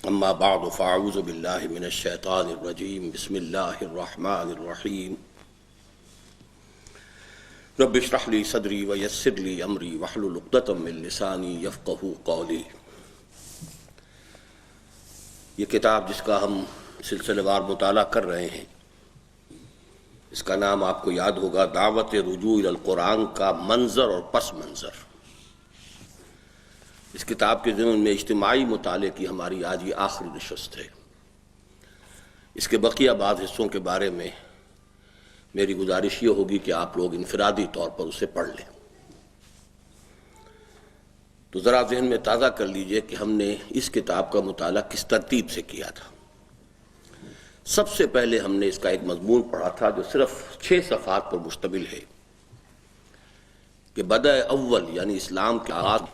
اما بعد فاعوذ باللہ من الشیطان الرجیم بسم اللہ الرحمن الرحیم رب اشرح لی صدری ویسر لی امری واحلل عقدۃ من لسانی یفقہوا قولی۔ یہ کتاب جس کا ہم سلسلہ وار مطالعہ کر رہے ہیں، اس کا نام آپ کو یاد ہوگا دعوت رجوع الی القرآن کا منظر اور پس منظر۔ اس کتاب کے ضمن میں اجتماعی مطالعے کی ہماری آج یہ آخری نشست ہے۔ اس کے بقیہ بعض حصوں کے بارے میں میری گزارش یہ ہوگی کہ آپ لوگ انفرادی طور پر اسے پڑھ لیں۔ تو ذرا ذہن میں تازہ کر لیجئے کہ ہم نے اس کتاب کا مطالعہ کس ترتیب سے کیا تھا۔ سب سے پہلے ہم نے اس کا ایک مضمون پڑھا تھا جو صرف 6 صفحات پر مشتمل ہے کہ بدء اول یعنی اسلام کے آغاز،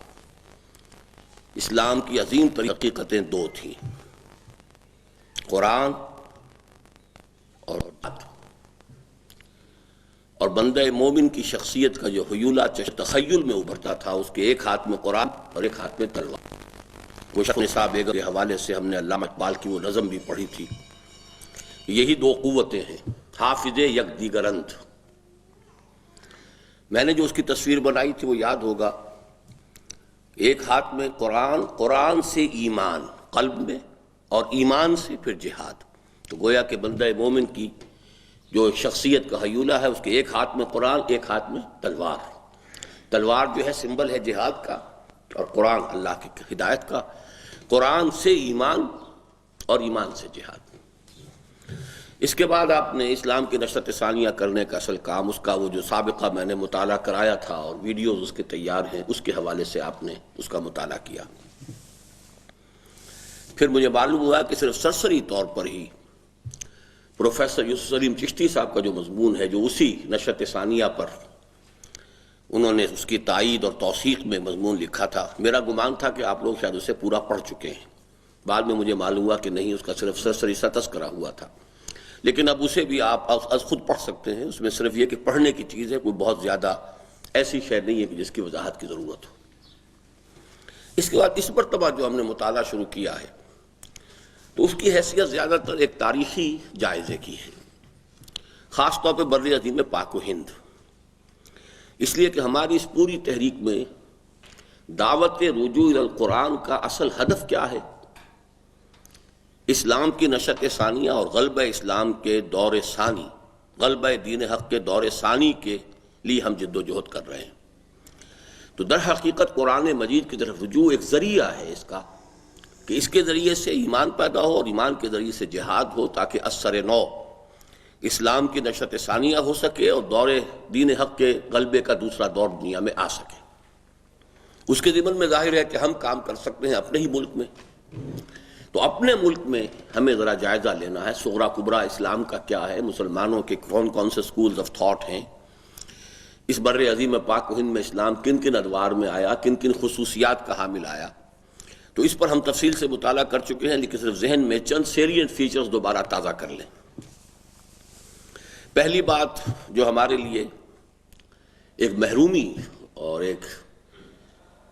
اسلام کی عظیم ترین حقیقتیں 2 تھیں، قرآن اور بات، اور بندہ مومن کی شخصیت کا جو حیولہ تخیل میں ابھرتا تھا، اس کے ایک ہاتھ میں قرآن اور ایک ہاتھ میں تلوار۔ گلشن نساء بیگم کے حوالے سے ہم نے علامہ اقبال کی وہ نظم بھی پڑھی تھی، یہی 2 قوتیں ہیں، حافظ یک دیگرند۔ میں نے جو اس کی تصویر بنائی تھی وہ یاد ہوگا، ایک ہاتھ میں قرآن، قرآن سے ایمان قلب میں، اور ایمان سے پھر جہاد۔ تو گویا کہ بندہ مومن کی جو شخصیت کا حیولہ ہے، اس کے ایک ہاتھ میں قرآن، ایک ہاتھ میں تلوار۔ تلوار جو ہے سمبل ہے جہاد کا، اور قرآن اللہ کی ہدایت کا۔ قرآن سے ایمان اور ایمان سے جہاد۔ اس کے بعد آپ نے اسلام کی نشرت ثانیہ کرنے کا اصل کام، اس کا وہ جو سابقہ میں نے مطالعہ کرایا تھا اور ویڈیوز اس کے تیار ہیں، اس کے حوالے سے آپ نے اس کا مطالعہ کیا۔ پھر مجھے معلوم ہوا کہ صرف سرسری طور پر ہی پروفیسر یوسف سلیم چشتی صاحب کا جو مضمون ہے، جو اسی نشرت ثانیہ پر انہوں نے اس کی تائید اور توثیق میں مضمون لکھا تھا، میرا گمان تھا کہ آپ لوگ شاید اسے پورا پڑھ چکے ہیں۔ بعد میں مجھے معلوم ہوا کہ نہیں، اس کا صرف سرسری سا تذکرہ ہوا تھا، لیکن اب اسے بھی آپ از خود پڑھ سکتے ہیں۔ اس میں صرف یہ کہ پڑھنے کی چیز ہے، کوئی بہت زیادہ ایسی شے نہیں ہے کہ جس کی وضاحت کی ضرورت ہو۔ اس کے بعد اس مرتبہ جو ہم نے مطالعہ شروع کیا ہے، تو اس کی حیثیت زیادہ تر ایک تاریخی جائزے کی ہے، خاص طور پہ بر عظیم پاک و ہند، اس لیے کہ ہماری اس پوری تحریک میں دعوت رجوع الی القرآن کا اصل ہدف کیا ہے؟ اسلام کی نشرت ثانیہ اور غلبہ اسلام کے دور ثانی، غلبہ دین حق کے دور ثانی کے لیے ہم جد و جہد کر رہے ہیں۔ تو در حقیقت قرآن مجید کی طرف رجوع ایک ذریعہ ہے اس کا، کہ اس کے ذریعے سے ایمان پیدا ہو اور ایمان کے ذریعے سے جہاد ہو، تاکہ اثر نو اسلام کی نشرت ثانیہ ہو سکے اور دور دین حق کے غلبے کا دوسرا دور دنیا میں آ سکے۔ اس کے ضمن میں ظاہر ہے کہ ہم کام کر سکتے ہیں اپنے ہی ملک میں۔ تو اپنے ملک میں ہمیں ذرا جائزہ لینا ہے صغرا کبرا اسلام کا کیا ہے، مسلمانوں کے کون کون سے سکولز آف تھاٹ ہیں، اس بر عظیم پاک و ہند میں اسلام کن کن ادوار میں آیا، کن کن خصوصیات کا حامل آیا۔ تو اس پر ہم تفصیل سے مطالعہ کر چکے ہیں، لیکن صرف ذہن میں چند سیلینٹ فیچرز دوبارہ تازہ کر لیں۔ پہلی بات جو ہمارے لیے ایک محرومی اور ایک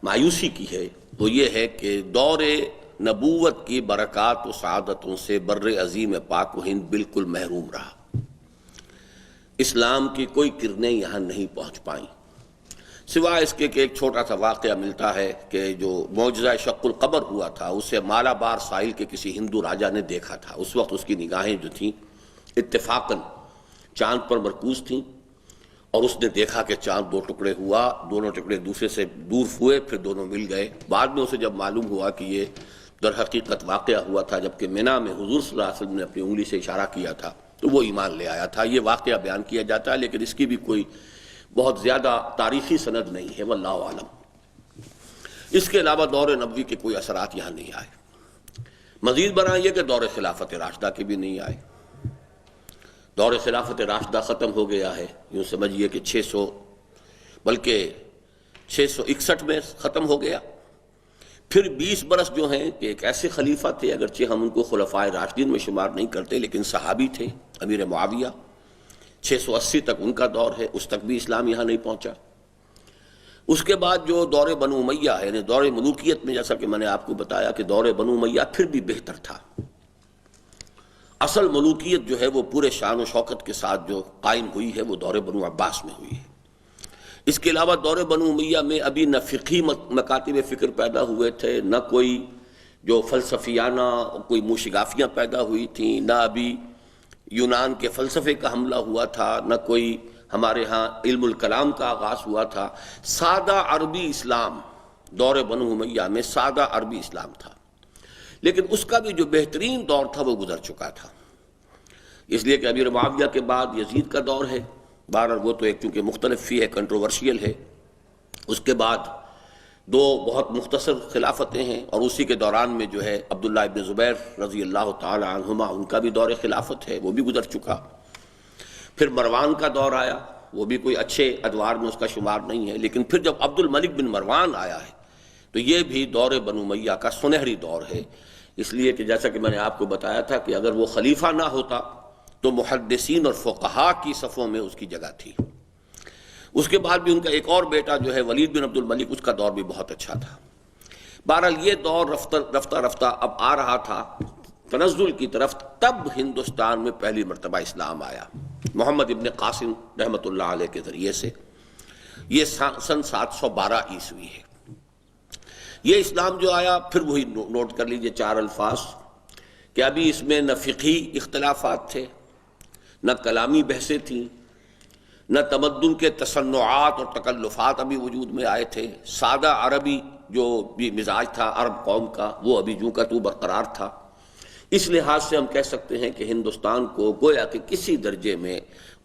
مایوسی کی ہے، وہ یہ ہے کہ دور نبوت کی برکات و سعادتوں سے بر عظیم پاک و ہند بالکل محروم رہا۔ اسلام کی کوئی کرنیں یہاں نہیں پہنچ پائیں، سوائے اس کے کہ ایک چھوٹا سا واقعہ ملتا ہے کہ جو معجزہ شق القمر ہوا تھا، اسے مالابار ساحل کے کسی ہندو راجا نے دیکھا تھا۔ اس وقت اس کی نگاہیں جو تھیں اتفاقاً چاند پر مرکوز تھیں، اور اس نے دیکھا کہ چاند 2 ٹکڑے ہوا، دونوں ٹکڑے دوسرے سے دور ہوئے، پھر دونوں مل گئے۔ بعد میں اسے جب معلوم ہوا کہ یہ در حقیقت واقعہ ہوا تھا جبکہ مینا میں حضور صلی اللہ علیہ وسلم نے اپنی انگلی سے اشارہ کیا تھا، تو وہ ایمان لے آیا تھا۔ یہ واقعہ بیان کیا جاتا ہے، لیکن اس کی بھی کوئی بہت زیادہ تاریخی سند نہیں ہے، واللہ عالم۔ اس کے علاوہ دور نبوی کے کوئی اثرات یہاں نہیں آئے۔ مزید برآں یہ کہ دور خلافت راشدہ کے بھی نہیں آئے۔ دور خلافت راشدہ ختم ہو گیا ہے، یوں سمجھیے کہ 661 میں ختم ہو گیا۔ پھر 20 برس جو ہیں کہ ایک ایسے خلیفہ تھے، اگرچہ ہم ان کو خلفائے راشدین میں شمار نہیں کرتے، لیکن صحابی تھے، امیر معاویہ، 680 تک ان کا دور ہے، اس تک بھی اسلام یہاں نہیں پہنچا۔ اس کے بعد جو دور بنو امیہ ہے، یعنی دور ملوکیت میں جیسا کہ میں نے آپ کو بتایا کہ دور بنو امیہ پھر بھی بہتر تھا. اصل ملوکیت جو ہے وہ پورے شان و شوکت کے ساتھ جو قائم ہوئی ہے وہ دور بنو عباس میں ہوئی ہے. اس کے علاوہ دور بنو امیہ میں ابھی نہ فقہی مکاتب فکر پیدا ہوئے تھے، نہ کوئی جو فلسفیانہ کوئی موشگافیاں پیدا ہوئی تھیں، نہ ابھی یونان کے فلسفے کا حملہ ہوا تھا، نہ کوئی ہمارے ہاں علم الکلام کا آغاز ہوا تھا. سادہ عربی اسلام دور بنو امیہ میں سادہ عربی اسلام تھا، لیکن اس کا بھی جو بہترین دور تھا وہ گزر چکا تھا. اس لیے کہ امیر معاویہ کے بعد یزید کا دور ہے، بہرحال وہ تو ایک چونکہ مختلف فی ہے، کنٹروورشیل ہے. اس کے بعد دو بہت مختصر خلافتیں ہیں، اور اسی کے دوران میں جو ہے عبداللہ ابن زبیر رضی اللہ تعالی عنہما ان کا بھی دور خلافت ہے، وہ بھی گزر چکا. پھر مروان کا دور آیا، وہ بھی کوئی اچھے ادوار میں اس کا شمار نہیں ہے. لیکن پھر جب عبد الملک بن مروان آیا ہے تو یہ بھی دور بنو امیہ کا سنہری دور ہے. اس لیے کہ جیسا کہ میں نے آپ کو بتایا تھا کہ اگر وہ خلیفہ نہ ہوتا تو محدثین اور فقہاء کی صفوں میں اس کی جگہ تھی. اس کے بعد بھی ان کا ایک اور بیٹا جو ہے ولید بن عبد الملک، اس کا دور بھی بہت اچھا تھا. بہرحال یہ دور رفتہ رفتہ اب آ رہا تھا تنزل کی طرف. تب ہندوستان میں پہلی مرتبہ اسلام آیا محمد ابن قاسم رحمۃ اللہ علیہ کے ذریعے سے. یہ سن 712 عیسوی ہے. یہ اسلام جو آیا، پھر وہی نوٹ کر لیجئے 4 الفاظ کہ ابھی اس میں نہ فقہی اختلافات تھے، نہ کلامی بحثیں تھیں، نہ تمدن کے تصنعات اور تکلفات ابھی وجود میں آئے تھے. سادہ عربی جو بھی مزاج تھا عرب قوم کا وہ ابھی جوں کا تو برقرار تھا. اس لحاظ سے ہم کہہ سکتے ہیں کہ ہندوستان کو گویا کہ کسی درجے میں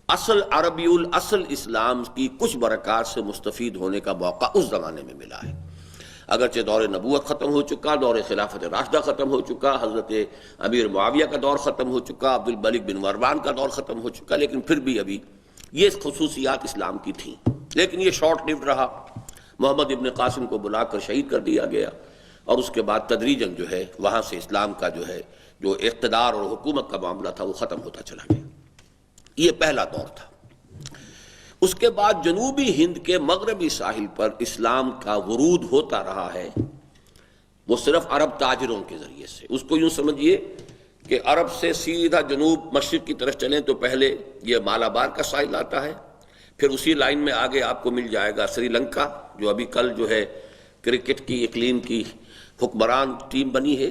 اصل عربی الاصل اسلام کی کچھ برکات سے مستفید ہونے کا موقع اس زمانے میں ملا ہے. اگرچہ دور نبوت ختم ہو چکا، دور خلافت راشدہ ختم ہو چکا، حضرت امیر معاویہ کا دور ختم ہو چکا، عبد الملک بن مروان کا دور ختم ہو چکا، لیکن پھر بھی ابھی یہ خصوصیات اسلام کی تھیں. لیکن یہ شارٹ لیوڈ رہا. محمد ابن قاسم کو بلا کر شہید کر دیا گیا، اور اس کے بعد تدریجاً جو ہے وہاں سے اسلام کا جو اقتدار اور حکومت کا معاملہ تھا وہ ختم ہوتا چلا گیا. یہ پہلا دور تھا. اس کے بعد جنوبی ہند کے مغربی ساحل پر اسلام کا ورود ہوتا رہا ہے، وہ صرف عرب تاجروں کے ذریعے سے. اس کو یوں سمجھیے کہ عرب سے سیدھا جنوب مشرق کی طرف چلیں تو پہلے یہ مالابار کا ساحل آتا ہے، پھر اسی لائن میں آگے آپ کو مل جائے گا سری لنکا، جو ابھی کل جو ہے کرکٹ کی اقلیم کی حکمران ٹیم بنی ہے.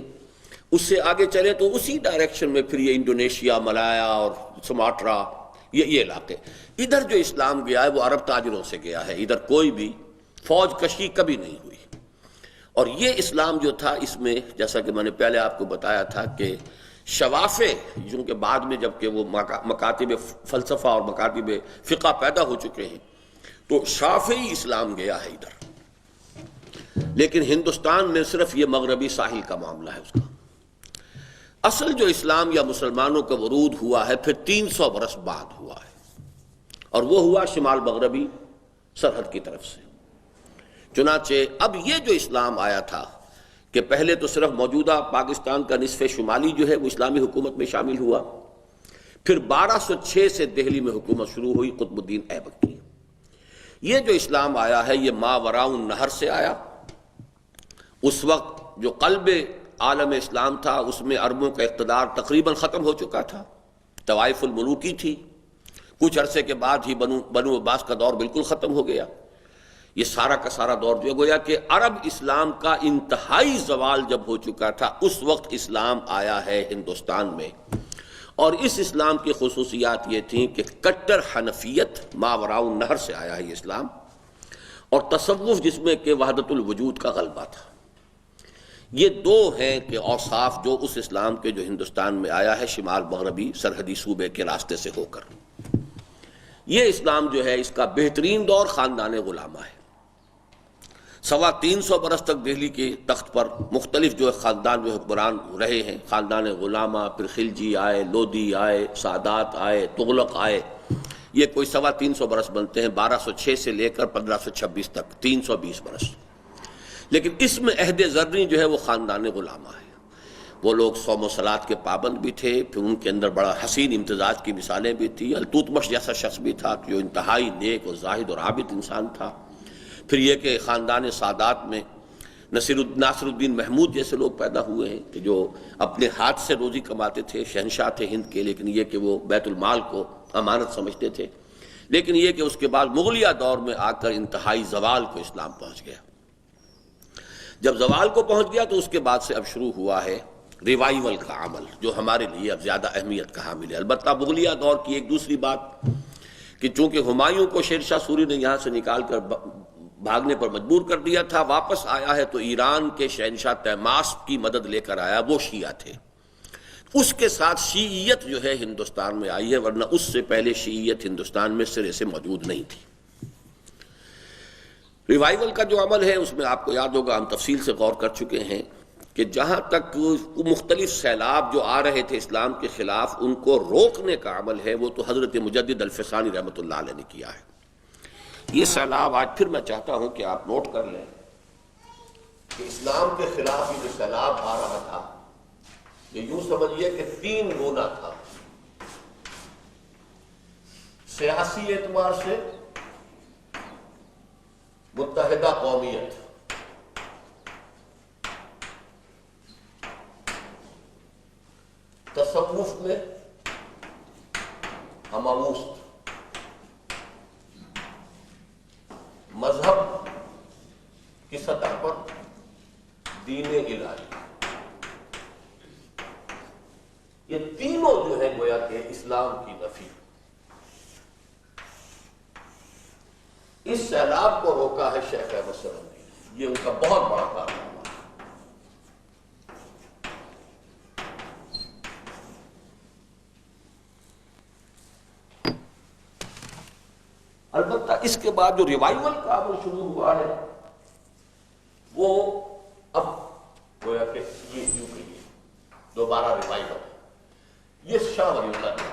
اس سے آگے چلیں تو اسی ڈائریکشن میں پھر یہ انڈونیشیا، ملایا اور سماٹرا، یہ علاقے. ادھر جو اسلام گیا ہے وہ عرب تاجروں سے گیا ہے، ادھر کوئی بھی فوج کشی کبھی نہیں ہوئی. اور یہ اسلام جو تھا اس میں جیسا کہ میں نے پہلے آپ کو بتایا تھا کہ شوافے جو کہ بعد میں جب کہ وہ مکاتب فلسفہ اور مکاتب فقہ پیدا ہو چکے ہیں تو شافعی اسلام گیا ہے ادھر. لیکن ہندوستان میں صرف یہ مغربی ساحل کا معاملہ ہے. اس کا اصل جو اسلام یا مسلمانوں کا ورود ہوا ہے پھر 300 برس بعد ہوا ہے، اور وہ ہوا شمال مغربی سرحد کی طرف سے. چنانچہ اب یہ جو اسلام آیا تھا کہ پہلے تو صرف موجودہ پاکستان کا نصف شمالی جو ہے وہ اسلامی حکومت میں شامل ہوا، پھر 1206 سے دہلی میں حکومت شروع ہوئی قطب الدین ایبک کی. یہ جو اسلام آیا ہے یہ ماوراء النہر سے آیا. اس وقت جو قلب عالم اسلام تھا اس میں عربوں کا اقتدار تقریباً ختم ہو چکا تھا، طوائف الملوکی تھی. کچھ عرصے کے بعد ہی بنو عباس کا دور بالکل ختم ہو گیا. یہ سارا کا سارا دور جو گویا کہ عرب اسلام کا انتہائی زوال جب ہو چکا تھا اس وقت اسلام آیا ہے ہندوستان میں. اور اس اسلام کی خصوصیات یہ تھیں کہ کٹر حنفیت ماوراء النہر سے آیا ہے یہ اسلام، اور تصوف جس میں کہ وحدت الوجود کا غلبہ تھا. یہ دو ہیں کہ اوصاف جو اس اسلام کے جو ہندوستان میں آیا ہے شمال مغربی سرحدی صوبے کے راستے سے ہو کر. یہ اسلام جو ہے اس کا بہترین دور خاندان غلامہ ہے. 325 برس تک دہلی کے تخت پر مختلف جو خاندان جو حکمران رہے ہیں، خاندان غلامہ، پھر خلجی آئے، لودھی آئے، سادات آئے، تغلق آئے. یہ کوئی 325 برس بنتے ہیں، 1206 سے لے کر 1526 تک 320 برس. لیکن اس میں عہد زرعی جو ہے وہ خاندان غلامہ ہے. وہ لوگ صوم و صلات کے پابند بھی تھے، پھر ان کے اندر بڑا حسین امتزاج کی مثالیں بھی تھی. التوتمش جیسا شخص بھی تھا جو انتہائی نیک اور زاہد اور عابد انسان تھا. پھر یہ کہ خاندان سادات میں ناصر الدین محمود جیسے لوگ پیدا ہوئے ہیں کہ جو اپنے ہاتھ سے روزی کماتے تھے، شہنشاہ تھے ہند کے، لیکن یہ کہ وہ بیت المال کو امانت سمجھتے تھے. لیکن یہ کہ اس کے بعد مغلیہ دور میں آ کر انتہائی زوال کو اسلام پہنچ گیا. جب زوال کو پہنچ گیا تو اس کے بعد سے اب شروع ہوا ہے ریوائیول کا عمل، جو ہمارے لیے اب زیادہ اہمیت کا حامل ہے. البتہ مغلیہ دور کی ایک دوسری بات کہ چونکہ ہمایوں کو شیر شاہ سوری نے یہاں سے نکال کر بھاگنے پر مجبور کر دیا تھا، واپس آیا ہے تو ایران کے شہنشاہ طہماسپ کی مدد لے کر آیا. وہ شیعہ تھے، اس کے ساتھ شیعیت جو ہے ہندوستان میں آئی ہے، ورنہ اس سے پہلے شیعیت ہندوستان میں سرے سے موجود نہیں تھی. ریوائیول کا جو عمل ہے اس میں آپ کو یاد ہوگا ہم تفصیل سے غور کر چکے ہیں کہ جہاں تک مختلف سیلاب جو آ رہے تھے اسلام کے خلاف ان کو روکنے کا عمل ہے، وہ تو حضرت مجدد الفسانی رحمۃ اللہ علیہ نے کیا ہے. یہ سیلاب آج پھر میں چاہتا ہوں کہ آپ نوٹ کر لیں کہ اسلام کے خلاف یہ جو سیلاب آ رہا تھا یہ یوں سمجھیے کہ تین گونا تھا. سیاسی اعتبار سے متحدہ قومیت، تصوف میں ہماموست، مذہب کی سطح پر دین الہی. یہ تینوں جو ہے گویا کہ اسلام کی نفی. اس سیلاب کو روکا ہے شیخ احمد سرندی، یہ ان کا بہت بڑا کارنامہ. البتہ اس کے بعد جو ریوائیول کا عمل شروع ہوا ہے وہ اب گویا کہ یہ یوں کہیے دوبارہ ریوائیول ہے. یہ شاہ ولی اللہ نے،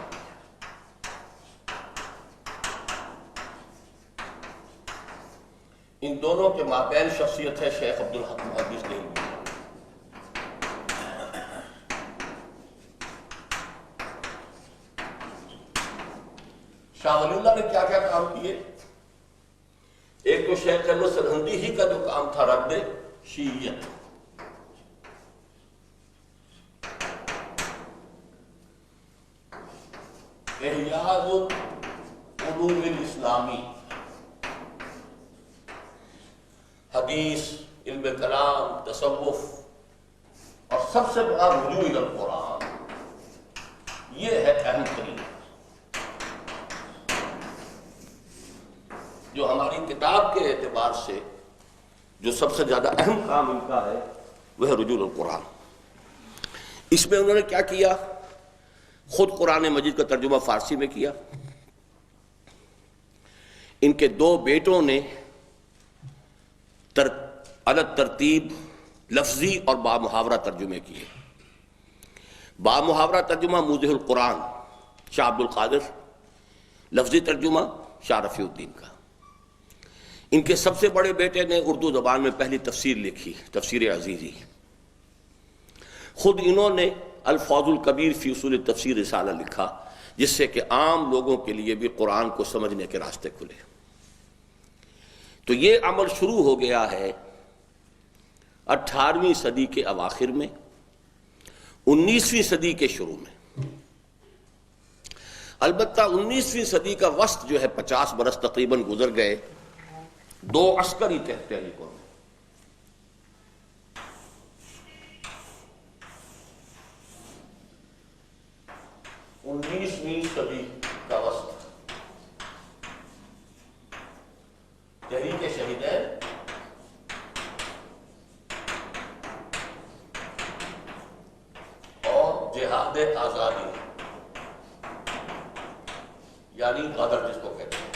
ان دونوں کے مابین شخصیت ہے شیخ عبدالحق محدث دہلوی. شاہ ولی اللہ نے کیا کیا کام کیے؟ ایک تو شیخ احمد سرہندی ہی کا جو کام تھا رد شیعیت، احیاء العلوم الاسلامی، حدیث، علم کلام، تصوف، اور سب سے بڑا رجوع الی القرآن. یہ ہے اہم ترین جو ہماری کتاب کے اعتبار سے جو سب سے زیادہ اہم کام ان کا ہے وہ ہے رجوع القرآن. اس میں انہوں نے کیا کیا؟ خود قرآن مجید کا ترجمہ فارسی میں کیا. ان کے دو بیٹوں نے الگ ترتیب لفظی اور بامحاورہ ترجمے کیے. بامحاورہ ترجمہ موضح القرآن شاہ عبد القادر، لفظی ترجمہ شاہ رفیع الدین کا. ان کے سب سے بڑے بیٹے نے اردو زبان میں پہلی تفسیر لکھی، تفسیر عزیزی. خود انہوں نے الفوز الکبیر فی اصول تفسیر رسالہ لکھا، جس سے کہ عام لوگوں کے لیے بھی قرآن کو سمجھنے کے راستے کھلے. تو یہ عمل شروع ہو گیا ہے 18ویں صدی کے اواخر میں، 19ویں صدی کے شروع میں. البتہ 19ویں صدی کا وسط جو ہے 50 برس تقریباً گزر گئے دو عسکری تحریکوں میں. 19ویں صدی کا وسط تحریک شہیدین اور جہاد آزادی یعنی غدر جس کو کہتے ہیں.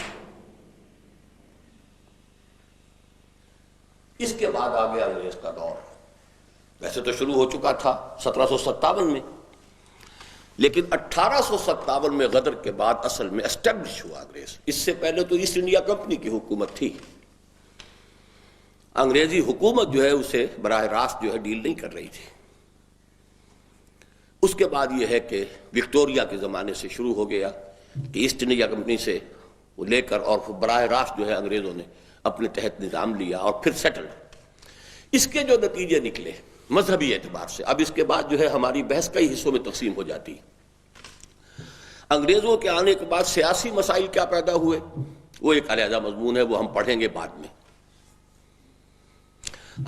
اس کے بعد آ گیا انگریز کا دور. ویسے تو شروع ہو چکا تھا 1757 میں، لیکن 1857 میں غدر کے بعد اصل میں اسٹیبلش ہوا انگریز. اس سے پہلے تو ایسٹ انڈیا کمپنی کی حکومت تھی. انگریزی حکومت جو ہے اسے براہ راست جو ہے ڈیل نہیں کر رہی تھی. اس کے بعد یہ ہے کہ وکٹوریا کے زمانے سے شروع ہو گیا کہ ایسٹ انڈیا کمپنی سے وہ لے کر اور براہ راست جو ہے انگریزوں نے اپنے تحت نظام لیا اور پھر سیٹلڈ۔ اس کے جو نتیجے نکلے مذہبی اعتبار سے، اب اس کے بعد جو ہے ہماری بحث کئی حصوں میں تقسیم ہو جاتی۔ انگریزوں کے آنے کے بعد سیاسی مسائل کیا پیدا ہوئے وہ ایک علیحدہ مضمون ہے، وہ ہم پڑھیں گے بعد میں۔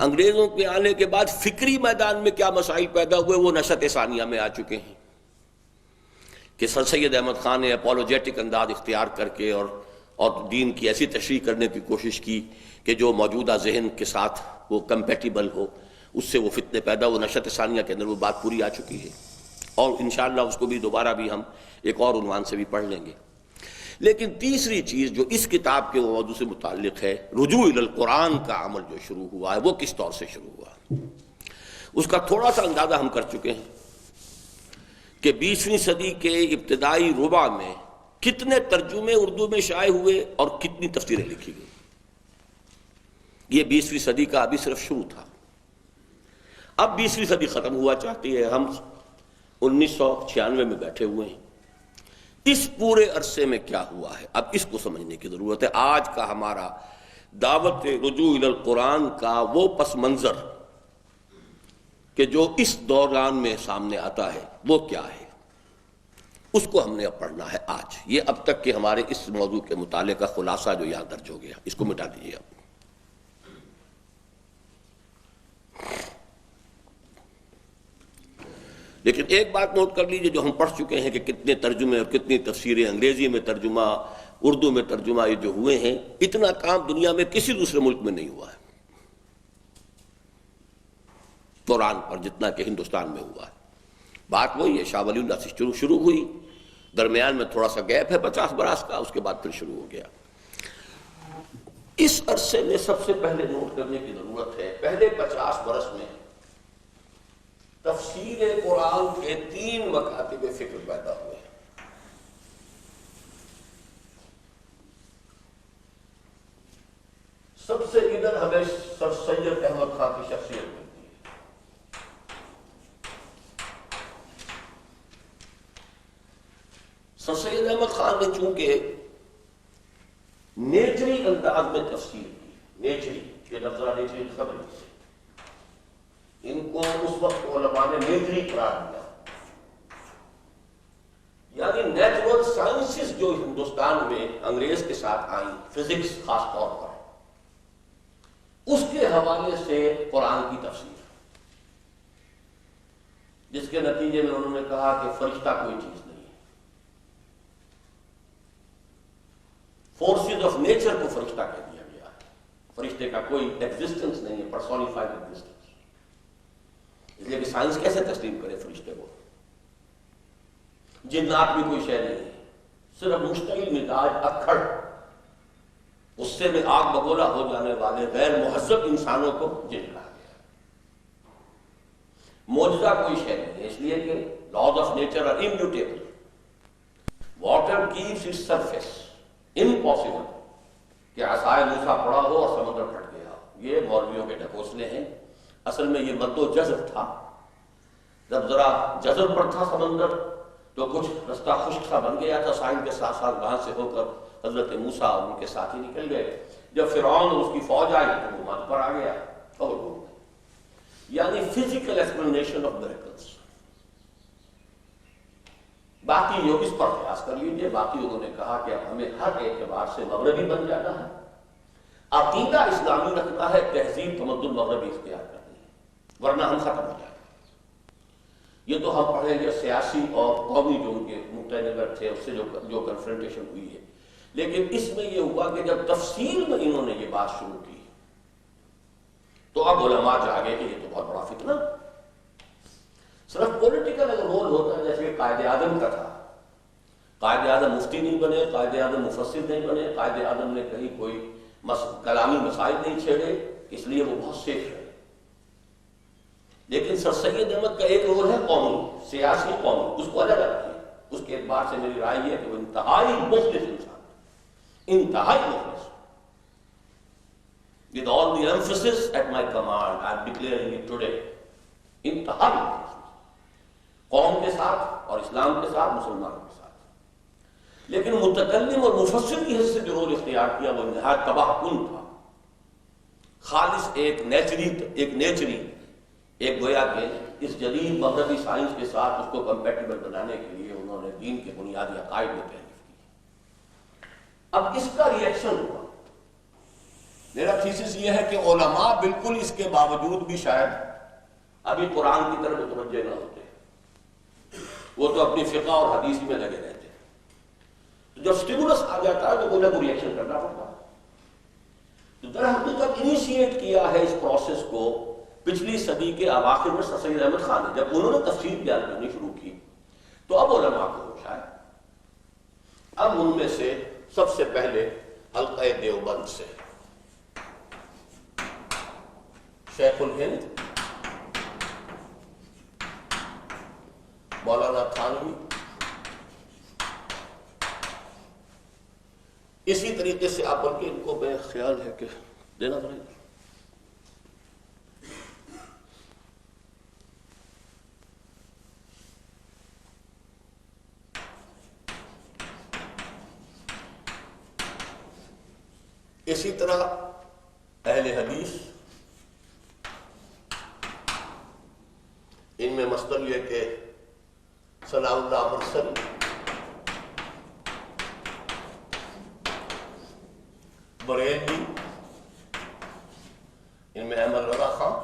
انگریزوں کے آنے کے بعد فکری میدان میں کیا مسائل پیدا ہوئے وہ نشأت ثانیہ میں آ چکے ہیں کہ سر سید احمد خان نے اپولوجیٹک انداز اختیار کر کے اور دین کی ایسی تشریح کرنے کی کوشش کی کہ جو موجودہ ذہن کے ساتھ وہ کمپیٹیبل ہو، اس سے وہ فتنے پیدا، وہ نشأت ثانیہ کے اندر وہ بات پوری آ چکی ہے، اور انشاءاللہ اس کو بھی دوبارہ بھی ہم ایک اور عنوان سے بھی پڑھ لیں گے۔ لیکن تیسری چیز جو اس کتاب کے موضوع سے متعلق ہے، رجوع الی القرآن کا عمل جو شروع ہوا ہے وہ کس طور سے شروع ہوا، اس کا تھوڑا سا اندازہ ہم کر چکے ہیں کہ 20ویں صدی کے ابتدائی ربع میں کتنے ترجمے اردو میں شائع ہوئے اور کتنی تفسیریں لکھی گئی۔ یہ 20ویں صدی کا ابھی صرف شروع تھا، اب 20ویں صدی ختم ہوا چاہتی ہے، ہم 1996 میں بیٹھے ہوئے ہیں۔ اس پورے عرصے میں کیا ہوا ہے اب اس کو سمجھنے کی ضرورت ہے۔ آج کا ہمارا دعوت رجوع الی القرآن کا وہ پس منظر کہ جو اس دوران میں سامنے آتا ہے وہ کیا ہے، اس کو ہم نے اب پڑھنا ہے آج۔ یہ اب تک کہ ہمارے اس موضوع کے مطالعے کا خلاصہ جو یہاں درج ہو گیا اس کو مٹا دیجیے اب۔ لیکن ایک بات نوٹ کر لیجئے جو ہم پڑھ چکے ہیں کہ کتنے ترجمے اور کتنی تفسیریں، انگریزی میں ترجمہ، اردو میں ترجمہ یہ جو ہوئے ہیں، اتنا کام دنیا میں کسی دوسرے ملک میں نہیں ہوا ہے قرآن پر جتنا کہ ہندوستان میں ہوا ہے۔ بات وہی ہے، شاہ ولی اللہ سے شروع ہوئی، درمیان میں تھوڑا سا گیپ ہے 50 برس کا، اس کے بعد پھر شروع ہو گیا۔ اس عرصے میں سب سے پہلے نوٹ کرنے کی ضرورت ہے، پہلے 50 برس میں تفسیر قرآن کے 3 مکاتب فکر پیدا ہوئے۔ سب سے ادھر ہمیں سر سید احمد خان کی شخصیت ملتی ہے۔ سر سید احمد خان نے چونکہ نیچری انداز میں تفسیر کی، نیچری یہ لفظ نیچری خبر سے ان کو اس وقت علماء نے نیچری قرار دیا، یعنی نیچرل سائنسز جو ہندوستان میں انگریز کے ساتھ آئیں، فزکس خاص طور پر، اس کے حوالے سے قرآن کی تفسیر، جس کے نتیجے میں انہوں نے کہا کہ فرشتہ کوئی چیز نہیں ہے، فورسز آف نیچر کو فرشتہ کہہ دیا گیا ہے، فرشتے کا کوئی ایگزسٹنس نہیں ہے، پرسونیفائڈ ایگزسٹنس، اس لیے کہ سائنس کیسے تسلیم کرے فرشتے کو؟ جنات بھی کوئی شے نہیں ہے، صرف مشتعل مزاج اکھڑ غصے میں آگ بگولا ہو جانے والے غیر مہذب انسانوں کو جن کہا گیا۔ معجزہ کوئی شے نہیں ہے، اس لیے کہ laws of nature are immutable, water keeps its surface, impossible کہ عصائے موسیٰ پڑا ہو اور سمندر پھٹ گیا ہو۔ یہ مولویوں کے ڈھکوسلے ہیں، اصل میں یہ مد و جزر تھا، جب ذرا جزر پر تھا سمندر تو کچھ رستہ خشک سا بن گیا تھا، ساحل کے ساتھ ساتھ وہاں سے ہو کر حضرت موسیٰ اور ان کے ساتھی نکل گئے، جب فرعون اور اس کی فوج آئی تو وہ مد پر آ گیا اور ڈوب گئے، یعنی فزیکل ایکسپلینیشن آف میریکلز۔ باقی جو اس پر قیاس کر لیجیے، باقی انہوں نے کہا کہ اب ہمیں ہر اعتبار سے مغربی بن جانا ہے، عقیدہ اسلامی رکھنا ہے، تہذیب تمدن مغربی اختیار کرنی ہے، ورنہ ہم ختم ہو جائیں گے۔ یہ تو ہم پڑھیں گے سیاسی اور قومی جو ان کے نقطۂ نظر تھے، اس سے جو کنفرنٹیشن ہوئی ہے، لیکن اس میں یہ ہوا کہ جب تفصیل میں انہوں نے یہ بات شروع کی تو اب علماء جاگے کہ یہ تو بہت بڑا فتنہ، صرف پولیٹیکل اگر رول ہوتا ہے جیسے کہ قائد اعظم کا تھا، قائد اعظم مفتی نہیں بنے، قائد اعظم مفسر نہیں بنے، قائد اعظم نے کہیں کوئی کلامی مسائل نہیں چھیڑے، اس لیے وہ بہت سیف ہے۔ لیکن سر سید احمد کا ایک رول ہے قومی، سیاسی قومی، اس کو الگ رکھیے، اس کے اعتبار سے میری رائے یہ ہے کہ وہ انتہائی مخلص انسان ہے، انتہائی مخلص۔ With all the emphasis at my command, I am declaring it today. انتہائی مخلص قوم کے ساتھ اور اسلام کے ساتھ، مسلمانوں کے ساتھ، لیکن متکلم اور مفسر کی حیثیت سے جو رول اختیار کیا وہ نہایت تباہ کن تھا، خالص ایک نیچری ایک گویا کہ اس جدید مغربی سائنس کے ساتھ اس کو کمپیٹیبل بنانے کے لیے انہوں نے دین کے بنیادی عقائد میں تحریف کی۔ اب اس کا ریئیکشن ہوا۔ میرا تھیسس یہ ہے کہ علماء بالکل اس کے باوجود بھی شاید ابھی قرآن کی طرف متوجہ نہ ہوتے، وہ تو اپنی فقہ اور حدیث میں لگے رہتے ہیں۔ جب سٹیمولس آ جاتا ہے تو انہیں کو ریئیکشن کرنا پڑتا ہے۔ تو در حقیقت انیشیٹ کیا ہے اس پروسیس کو پچھلی صدی کے اواخر میں سر سید احمد خان نے، جب انہوں نے تفسیر بیان کرنی شروع کی تو اب علماء کو ہوش آیا۔ اب ان میں سے سب سے پہلے حلقہ دیوبند سے شیخ الہند مولانا تھانوی، اسی طریقے سے آپ بلکہ ان کو میں خیال ہے کہ دینا پڑے گا۔ اسی طرح اہل حدیث، ان میں مثلاً یہ کہ ثناء اللہ مرسل، بریلوی، ان میں احمد رضا خان،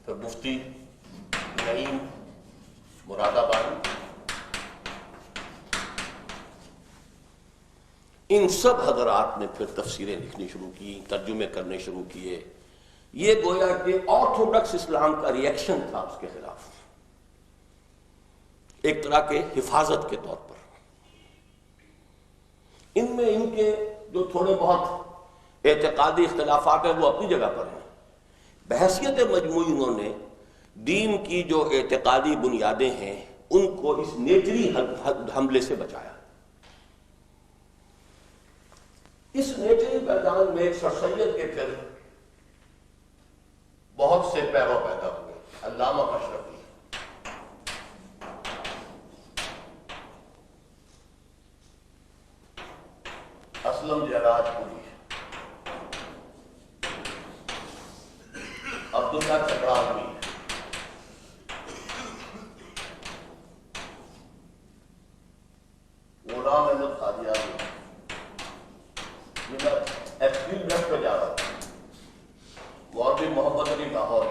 پھر مفتی نعیم مراد آبادی، ان سب حضرات نے پھر تفسیریں لکھنی شروع کی، ترجمے کرنے شروع کیے۔ یہ گویا کہ آرتھوڈکس اسلام کا ریئیکشن تھا اس کے خلاف، ایک طرح کے حفاظت کے طور پر۔ ان میں ان کے جو تھوڑے بہت اعتقادی اختلافات ہیں وہ اپنی جگہ پر ہیں، بحیثیت مجموعی انہوں نے دین کی جو اعتقادی بنیادیں ہیں ان کو اس نیچری حملے سے بچایا۔ اس نیچری میدان میں سر سید کے پھر بہت سے پیرو پیدا ہوئے۔ علامہ مشرقی، اسلم جراج پوری، عبداللہ چکراوی، غلام احمد قادیانی، میں ایکسٹریم لیفٹ پہ جا رہا تھا، مولوی محمد علی لاہور،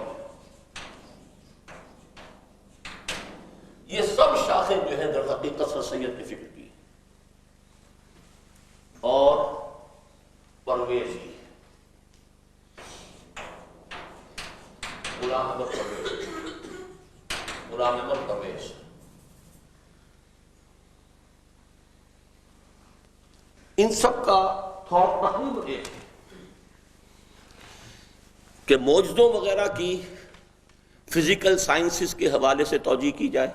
یہ سب شاخیں جو ہیں در حقیقت سر سید کی فکر کی۔ اور پرویزی، غلام احمد پرویز، ان سب کا تھاٹ تقریباً ایک ہے کہ معجزوں وغیرہ کی فزیکل سائنسز کے حوالے سے توجیہ کی جائے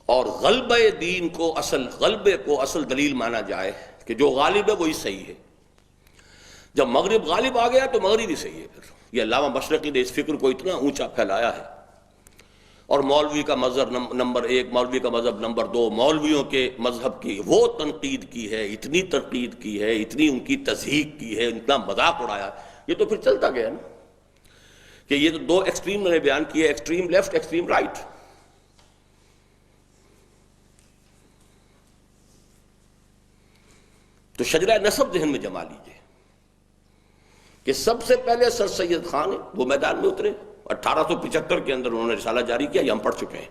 اور غلبہ دین کو غلبے کو اصل دلیل مانا جائے کہ جو غالب ہے وہی صحیح ہے۔ جب مغرب غالب آ گیا تو مغرب ہی صحیح ہے۔ پھر یہ علامہ مشرقی نے اس فکر کو اتنا اونچا پھیلایا ہے، اور مولوی کا مذہب نمبر 1، مولوی کا مذہب نمبر 2، مولویوں کے مذہب کی وہ تنقید کی ہے، اتنی تنقید کی ہے، اتنی ان کی تضحیک کی ہے، اتنا مذاق اڑایا۔ یہ تو پھر چلتا گیا نا کہ یہ تو دو ایکسٹریم میں نے بیان کیے، ایکسٹریم لیفٹ، ایکسٹریم رائٹ۔ تو شجرہ نسب ذہن میں جما لیجئے کہ سب سے پہلے سر سید خان وہ میدان میں اترے، 1875 کے اندر انہوں نے رسالہ جاری کیا، یہ ہم پڑھ چکے ہیں،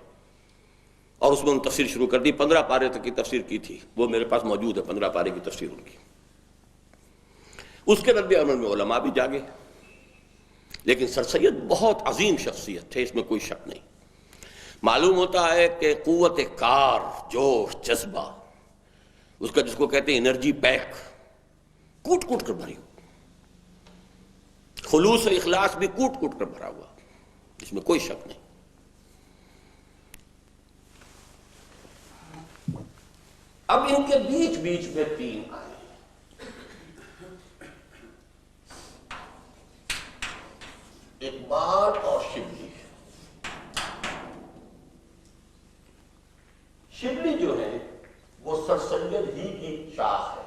اور اس میں انہوں نے تفسیر شروع کر دی۔ 15 پارے تک کی تفسیر کی تھی، وہ میرے پاس موجود ہے 15 پارے کی تفسیر ان کی۔ اس کے رد عمل میں علماء بھی جاگے، لیکن سر سید بہت عظیم شخصیت تھے، اس میں کوئی شک نہیں۔ معلوم ہوتا ہے کہ قوت کار، جوش، جذبہ، اس کا جس کو کہتے ہیں انرجی پیک، کوٹ کوٹ کر بھری ہو، خلوص و اخلاص بھی کوٹ کوٹ کر بھرا ہوا، اس میں کوئی شک نہیں۔ اب ان کے بیچ بیچ میں 3 آئے، اقبال اور شبلی۔ شبلی جو ہے وہ سر سید ہی کی شاخ ہے،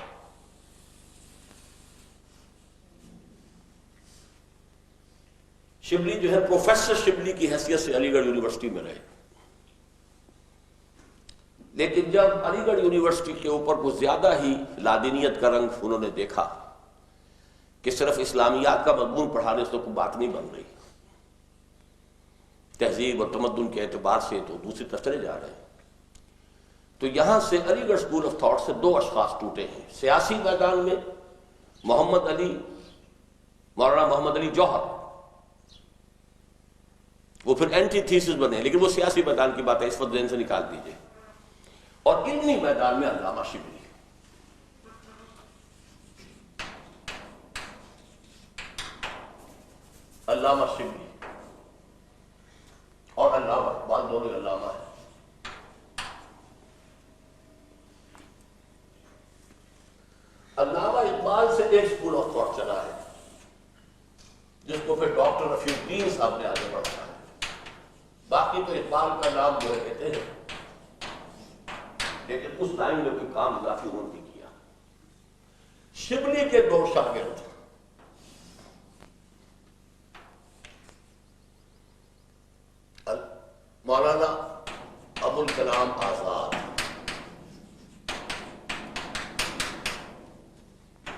شبلی جو ہے پروفیسر شبلی کی حیثیت سے علی گڑھ یونیورسٹی میں رہے، لیکن جب علی گڑھ یونیورسٹی کے اوپر کچھ زیادہ ہی لادینیت کا رنگ انہوں نے دیکھا کہ صرف اسلامیات کا مضمون پڑھانے سے کوئی بات نہیں بن رہی، تہذیب اور تمدن کے اعتبار سے تو دوسری طرف چلے جا رہے ہیں، تو یہاں سے علی گڑھ اسکول آف تھاٹ سے دو اشخاص ٹوٹے ہیں۔ سیاسی میدان میں مولانا محمد علی جوہر، وہ پھر اینٹی تھیسس بنے، لیکن وہ سیاسی میدان کی بات ہے، اس وقت ذہن سے نکال دیجئے، اور علمی میدان میں علامہ شبلی۔ علامہ شبلی اور علامہ اقبال دونوں علامہ ہیں۔ علامہ اقبال سے ایک اسکول آف تھاٹ چلا ہے جس کو پھر ڈاکٹر رفیع الدین صاحب نے آگے بڑھایا ہے، باقی تو اقبال کا نام جو ہے کہتے ہیں، لیکن اس ٹائم میں کوئی کام اضافی انہوں نے کیا۔ شبلی کے دو شاگرد مولانا ابوالکلام آزاد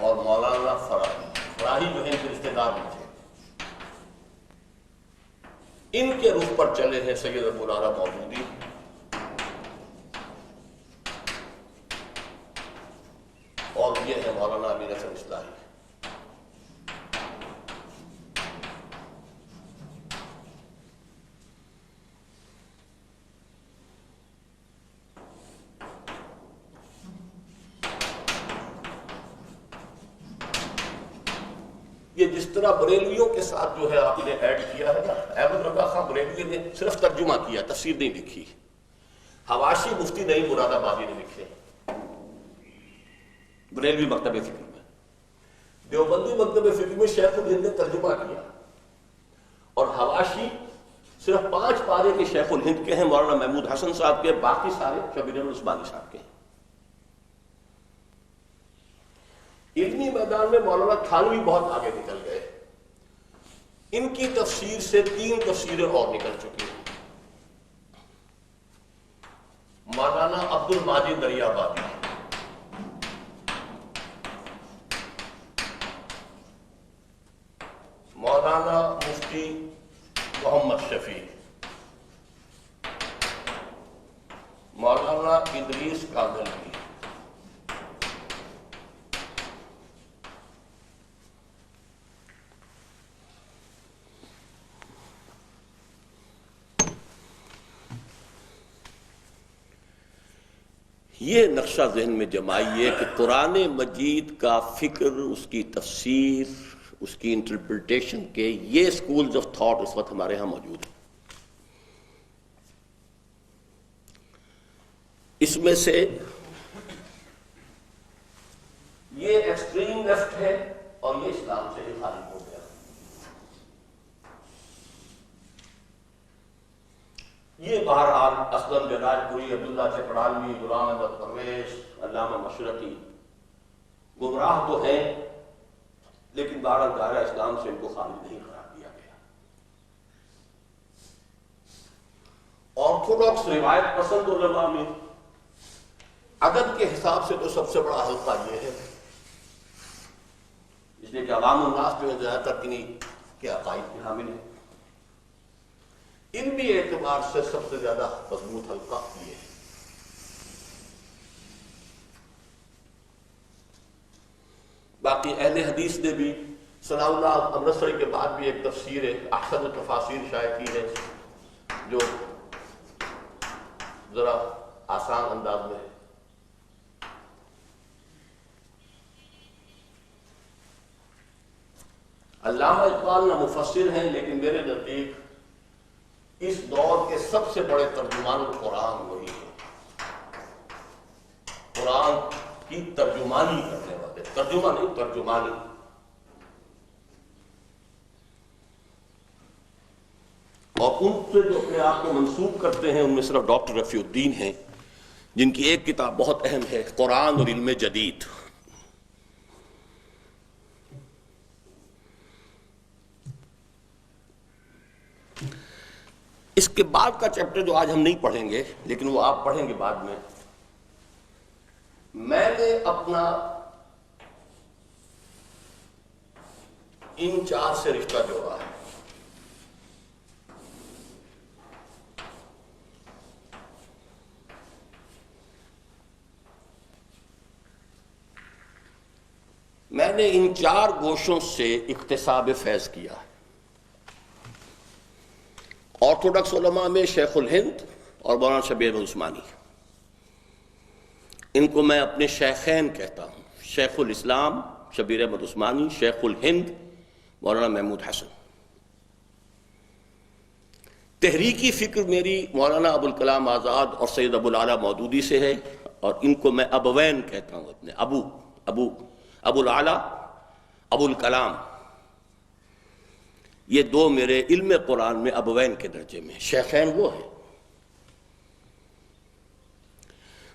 اور مولانا فراہی جو ہیں ان کے رشتے دار بھی تھے، ان کے روح پر چلے ہیں سید ابوالعلا مودودی اور یہ ہے مولانا امین حسن اصلاحی۔ یہ جس طرح بریلویوں کے ساتھ جو ہے آپ نے ایڈ کیا ہے نا، احمد رضا خان بریلوی نے صرف ترجمہ کیا، تفسیر نہیں لکھی۔ حواشی مفتی نعیم مراد آبادی نے لکھے بریلوی مکتب فکر میں، دیوبندی مکتب فکر میں شیخ الہند نے ترجمہ کیا، اور حواشی صرف 5 پارے کے شیخ الہند کے ہیں، مولانا محمود حسن صاحب کے، باقی سارے شبیر العثمانی صاحب کے ہیں۔ علمی میدان میں مولانا تھانوی بہت آگے نکل گئے، ان کی تفسیر سے 3 تفسیریں اور نکل چکی ہیں۔ مولانا عبد الماجد دریابادی، مولانا مفتی محمد شفیع، مولانا ادریس کاندھلوی، یہ نقشہ ذہن میں جمائیے کہ قرآن مجید کا فکر، اس کی تفسیر، اس کی انٹرپریٹیشن کے یہ اسکولز آف تھاٹ اس وقت ہمارے ہاں موجود ہیں۔ اس میں سے یہ ایکسٹریم لیفٹ ہے اور یہ اسلام سے ہی خارج ہو گیا۔ یہ بہرحال اسلم جراج پوری، عبداللہ چپڑالوی، غلام احمد پرویز، علامہ مشرقی گمراہ تو ہیں، لیکن بہرحال دائرہ اسلام سے ان کو خارج نہیں قرار دیا گیا۔ آرتھوڈاکس روایت پسند علماء میں عدد کے حساب سے تو سب سے بڑا حلقہ یہ ہے، اس لیے کہ عوام الناس جو ہے زیادہ تر انہی کے عقائد کے حامل ہیں۔ علمی اعتبار سے سب سے زیادہ مضبوط حلقہ یہ ہے۔ باقی اہل حدیث نے بھی ثناء اللہ امرتسری کے بعد بھی ایک تفسیر ہے احسن التفاسیر شائع کی ہے، جو ذرا آسان انداز میں ہے۔ علامہ اقبال نہ مفسر ہیں، لیکن میرے نزدیک اس دور کے سب سے بڑے ترجمان القرآن وہی ہیں، قرآن کی ترجمانی کرنے والے، ترجمہ نہیں ترجمانی۔ اور ان سے جو اپنے آپ کو منسوب کرتے ہیں ان میں صرف ڈاکٹر رفیع الدین ہیں، جن کی ایک کتاب بہت اہم ہے، قرآن اور علم جدید۔ اس کے بعد کا چیپٹر جو آج ہم نہیں پڑھیں گے لیکن وہ آپ پڑھیں گے بعد میں نے اپنا ان چار سے رشتہ جوڑا ہے. میں نے ان چار گوشوں سے اکتساب فیض کیا ہے. آرتھوڈکس علماء میں شیخ الہند اور مولانا شبیر احمد عثمانی، ان کو میں اپنے شیخین کہتا ہوں. شیخ الاسلام شبیر احمد عثمانی، شیخ الہند مولانا محمود حسن. تحریکی فکر میری مولانا ابوالکلام آزاد اور سید ابوالعلا مودودی سے ہے، اور ان کو میں ابوین کہتا ہوں. اپنے ابوالعلا ابوالکلام، یہ دو میرے علم قرآن میں ابوین کے درجے میں. شیخین وہ ہیں.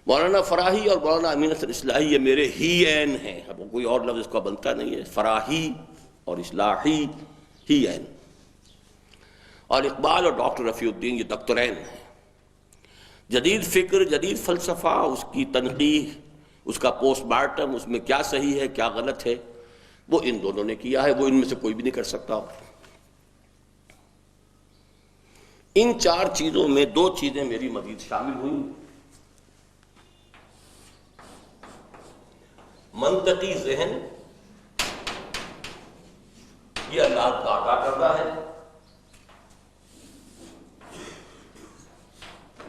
مولانا فراہی اور مولانا امین حسن اصلاحی یہ میرے ہی این ہیں. اب کوئی اور لفظ اس کا بنتا نہیں ہے. فراہی اور اصلاحی ہی این. اور اقبال اور ڈاکٹر رفیع الدین یہ دکترین ہیں. جدید فکر، جدید فلسفہ، اس کی تنقیح، اس کا پوسٹ مارٹم، اس میں کیا صحیح ہے کیا غلط ہے، وہ ان دونوں نے کیا ہے. وہ ان میں سے کوئی بھی نہیں کر سکتا. ان چار چیزوں میں دو چیزیں میری مزید شامل ہوئیں. منطقی ذہن، یہ اللہ کا عطا کردہ ہے،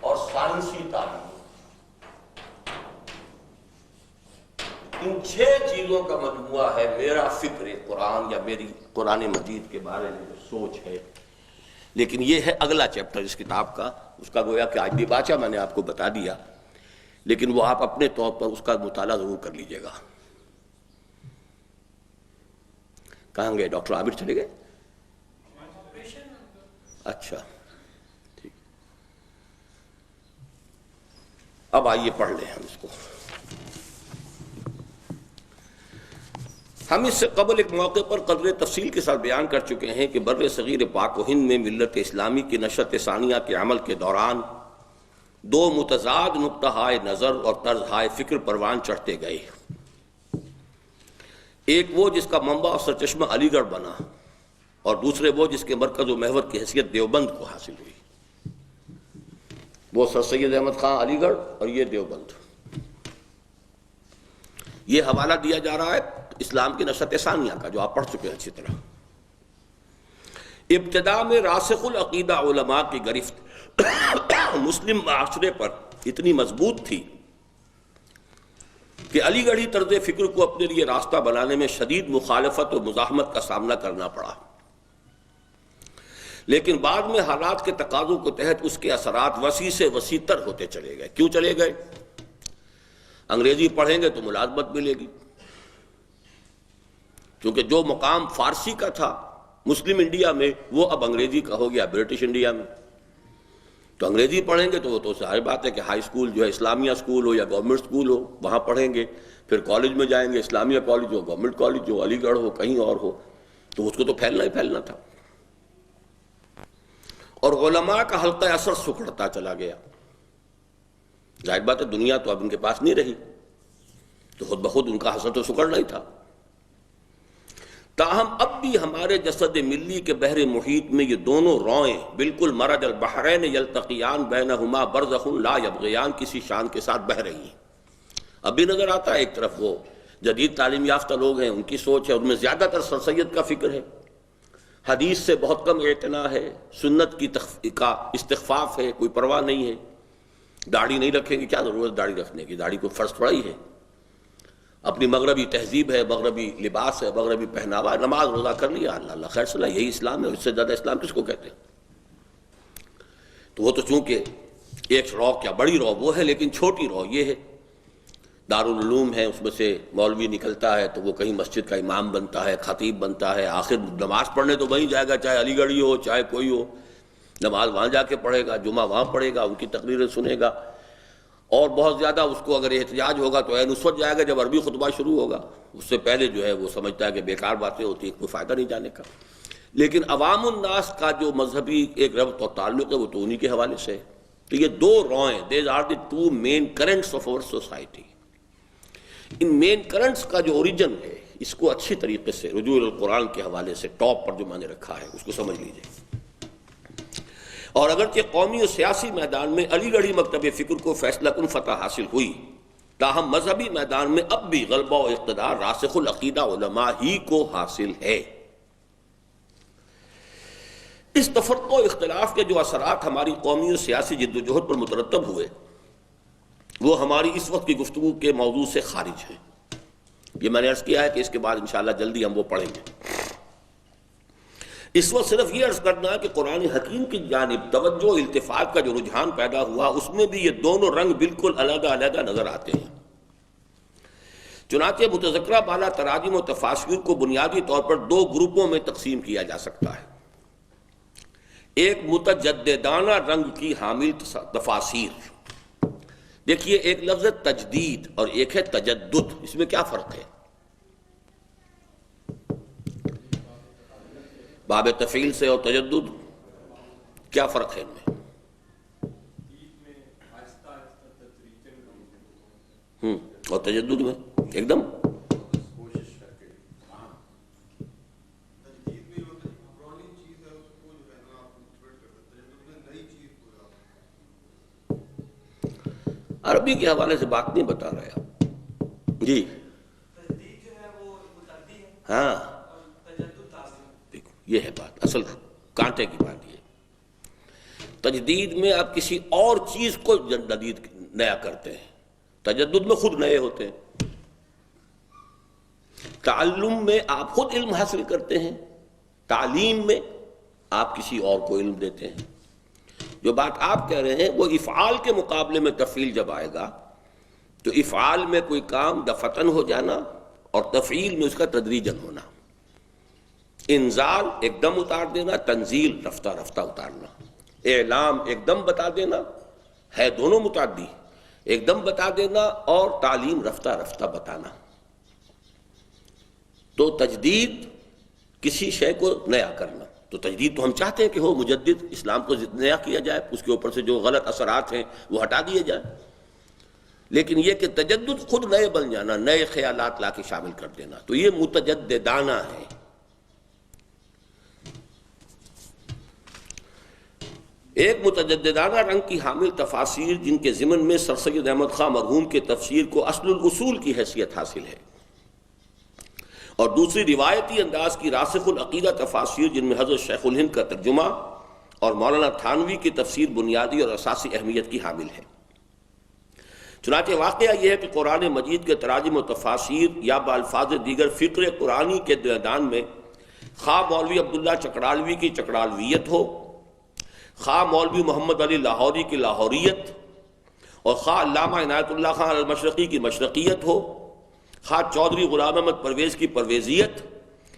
اور سائنسی تعلیم. ان چھ چیزوں کا مجموعہ ہے میرا فکر قرآن یا میری قرآن مجید کے بارے میں جو سوچ ہے. لیکن یہ ہے اگلا چیپٹر اس کتاب کا. اس کا گویا کہ آج بھی باچا میں نے آپ کو بتا دیا، لیکن وہ آپ اپنے طور پر اس کا مطالعہ ضرور کر لیجئے گا. کہاں گئے ڈاکٹر عابر؟ چلے گئے؟ اچھا ٹھیک. اب آئیے پڑھ لیں ہم اس کو. ہم اس سے قبل ایک موقع پر قدر تفصیل کے ساتھ بیان کر چکے ہیں کہ بر صغیر پاک و ہند میں ملت اسلامی کی نشأت ثانیہ کے عمل کے دوران دو متضاد نقطہ ہائے نظر اور طرز ہائے فکر پروان چڑھتے گئے. ایک وہ جس کا منبع اور سرچشمہ علی گڑھ بنا، اور دوسرے وہ جس کے مرکز و محور کی حیثیت دیوبند کو حاصل ہوئی. وہ سر سید احمد خان علی گڑھ اور یہ دیوبند. یہ حوالہ دیا جا رہا ہے اسلام کی نشأت ثانیہ کا جو آپ پڑھ چکے ہیں اچھی طرح. ابتدا میں راسخ العقیدہ علماء کی گرفت مسلم معاشرے پر اتنی مضبوط تھی کہ علی گڑھی طرز فکر کو اپنے لیے راستہ بنانے میں شدید مخالفت اور مزاحمت کا سامنا کرنا پڑا. لیکن بعد میں حالات کے تقاضوں کے تحت اس کے اثرات وسیع سے وسیع تر ہوتے چلے گئے. کیوں چلے گئے؟ انگریزی پڑھیں گے تو ملازمت ملے گی، کیونکہ جو مقام فارسی کا تھا مسلم انڈیا میں وہ اب انگریزی کا ہو گیا برٹش انڈیا میں. تو انگریزی پڑھیں گے تو وہ تو ظاہر بات ہے کہ ہائی اسکول جو ہے اسلامیہ اسکول ہو یا گورنمنٹ اسکول ہو وہاں پڑھیں گے. پھر کالج میں جائیں گے، اسلامیہ کالج ہو، گورنمنٹ کالج ہو، علی گڑھ ہو، کہیں اور ہو، تو اس کو تو پھیلنا ہی پھیلنا تھا. اور علماء کا حلقہ اثر سکڑتا چلا گیا. ظاہر بات ہے دنیا تو اب ان کے پاس نہیں رہی، تو خود بخود ان کا اثر تو سکڑنا ہی تھا. تاہم اب بھی ہمارے جسد ملی کے بحر محیط میں یہ دونوں روئیں بالکل مرج البحرین یلتقیان بینہما برزخ لا یبغیان کسی شان کے ساتھ بہہ رہی ہیں. اب بھی نظر آتا ہے ایک طرف وہ جدید تعلیم یافتہ لوگ ہیں، ان کی سوچ ہے، ان میں زیادہ تر سر سید کا فکر ہے، حدیث سے بہت کم اعتنا ہے، سنت کا استخفاف ہے، کوئی پرواہ نہیں ہے. داڑھی نہیں رکھیں گے، کیا ضرورت داڑھی رکھنے کی؟ داڑھی کو فرض تھوڑا ہی ہے. اپنی مغربی تہذیب ہے، مغربی لباس ہے، مغربی پہناوا، نماز روزہ کر لیا، اللہ اللہ خیر صلاح، یہی اسلام ہے. اس سے زیادہ اسلام کس کو کہتے ہیں؟ تو وہ تو چونکہ ایک رو کیا بڑی رو وہ ہے، لیکن چھوٹی رو یہ ہے. دارالعلوم ہے، اس میں سے مولوی نکلتا ہے تو وہ کہیں مسجد کا امام بنتا ہے، خطیب بنتا ہے، آخر نماز پڑھنے تو وہیں جائے گا، چاہے علی گڑھی ہو چاہے کوئی ہو. نماز وہاں جا کے پڑھے گا، جمعہ وہاں پڑھے گا، ان کی تقریریں سنے گا. اور بہت زیادہ اس کو اگر احتجاج ہوگا تو عین اس وقت جائے گا جب عربی خطبہ شروع ہوگا. اس سے پہلے جو ہے وہ سمجھتا ہے کہ بیکار باتیں ہوتی ہیں، کوئی فائدہ نہیں جانے کا. لیکن عوام الناس کا جو مذہبی ایک ربط اور تعلق ہے وہ تو انہی کے حوالے سے ہے. تو یہ دو روئیں، these are the two main currents of our society. ان مین کرنٹس کا جو اوریجن ہے اس کو اچھی طریقے سے رجوع القرآن کے حوالے سے ٹاپ پر جو میں نے رکھا ہے اس کو سمجھ لیجیے. اور اگرچہ قومی اور سیاسی میدان میں علی گڑھی مکتب فکر کو فیصلہ کن فتح حاصل ہوئی، تاہم مذہبی میدان میں اب بھی غلبہ و اقتدار راسخ العقیدہ علماء ہی کو حاصل ہے. اس تفرقہ و اختلاف کے جو اثرات ہماری قومی اور سیاسی جدوجہد پر مترتب ہوئے وہ ہماری اس وقت کی گفتگو کے موضوع سے خارج ہیں. یہ میں نے عرض کیا ہے کہ اس کے بعد انشاءاللہ جلدی ہم وہ پڑھیں گے. اس وقت صرف یہ عرض کرنا ہے کہ قرآن حکیم کی جانب توجہ التفات کا جو رجحان پیدا ہوا اس میں بھی یہ دونوں رنگ بالکل علیحدہ علیحدہ نظر آتے ہیں. چنانچہ متذکرہ بالا تراجم و تفاسیر کو بنیادی طور پر دو گروپوں میں تقسیم کیا جا سکتا ہے. ایک متجددانہ رنگ کی حامل تفاسیر. دیکھیے ایک لفظ ہے تجدید اور ایک ہے تجدد. اس میں کیا فرق ہے؟ باب تفعیل سے اور تجدد کیا فرق ہے ان میں؟ اور تجدد میں ایک دم عربی کے حوالے سے بات نہیں بتا رہے آپ جی. ہاں دیکھو یہ ہے بات، اصل کانٹے کی بات. یہ تجدید میں آپ کسی اور چیز کو جدید نیا کرتے ہیں، تجدد میں خود نئے ہوتے ہیں. تعلم میں آپ خود علم حاصل کرتے ہیں، تعلیم میں آپ کسی اور کو علم دیتے ہیں. جو بات آپ کہہ رہے ہیں وہ افعال کے مقابلے میں تفعیل جب آئے گا تو افعال میں کوئی کام دفعتاً ہو جانا اور تفعیل میں اس کا تدریجاً ہونا. انزال ایک دم اتار دینا، تنزیل رفتہ رفتہ اتارنا. اعلام ایک دم بتا دینا، ہے دونوں متعدی، ایک دم بتا دینا اور تعلیم رفتہ رفتہ بتانا. تو تجدید کسی شے کو نیا کرنا. تو تجدید تو ہم چاہتے ہیں کہ ہو مجدد، اسلام کو نیا کیا جائے، اس کے اوپر سے جو غلط اثرات ہیں وہ ہٹا دیے جائیں. لیکن یہ کہ تجدد خود نئے بن جانا، نئے خیالات لا کے شامل کر دینا، تو یہ متجددانہ ہے. ایک متجددانہ رنگ کی حامل تفاسیر جن کے ضمن میں سر سید احمد خاں مرحوم کے تفسیر کو اصل الاصول کی حیثیت حاصل ہے، اور دوسری روایتی انداز کی راسخ العقیدہ تفاسیر جن میں حضرت شیخ الہند کا ترجمہ اور مولانا تھانوی کی تفسیر بنیادی اور اساسی اہمیت کی حامل ہے. چنانچہ واقعہ یہ ہے کہ قرآن مجید کے تراجم و تفاسیر یا بالفاظ دیگر فقہ قرآنی کے میدان میں خواہ مولوی عبداللہ چکڑالوی کی چکڑالویت ہو، خواہ مولوی محمد علی لاہوری کی لاہوریت، اور خواہ علامہ عنایت اللہ خان المشرقی کی مشرقیت ہو، خواہ چودھری غلام احمد پرویز کی پرویزیت،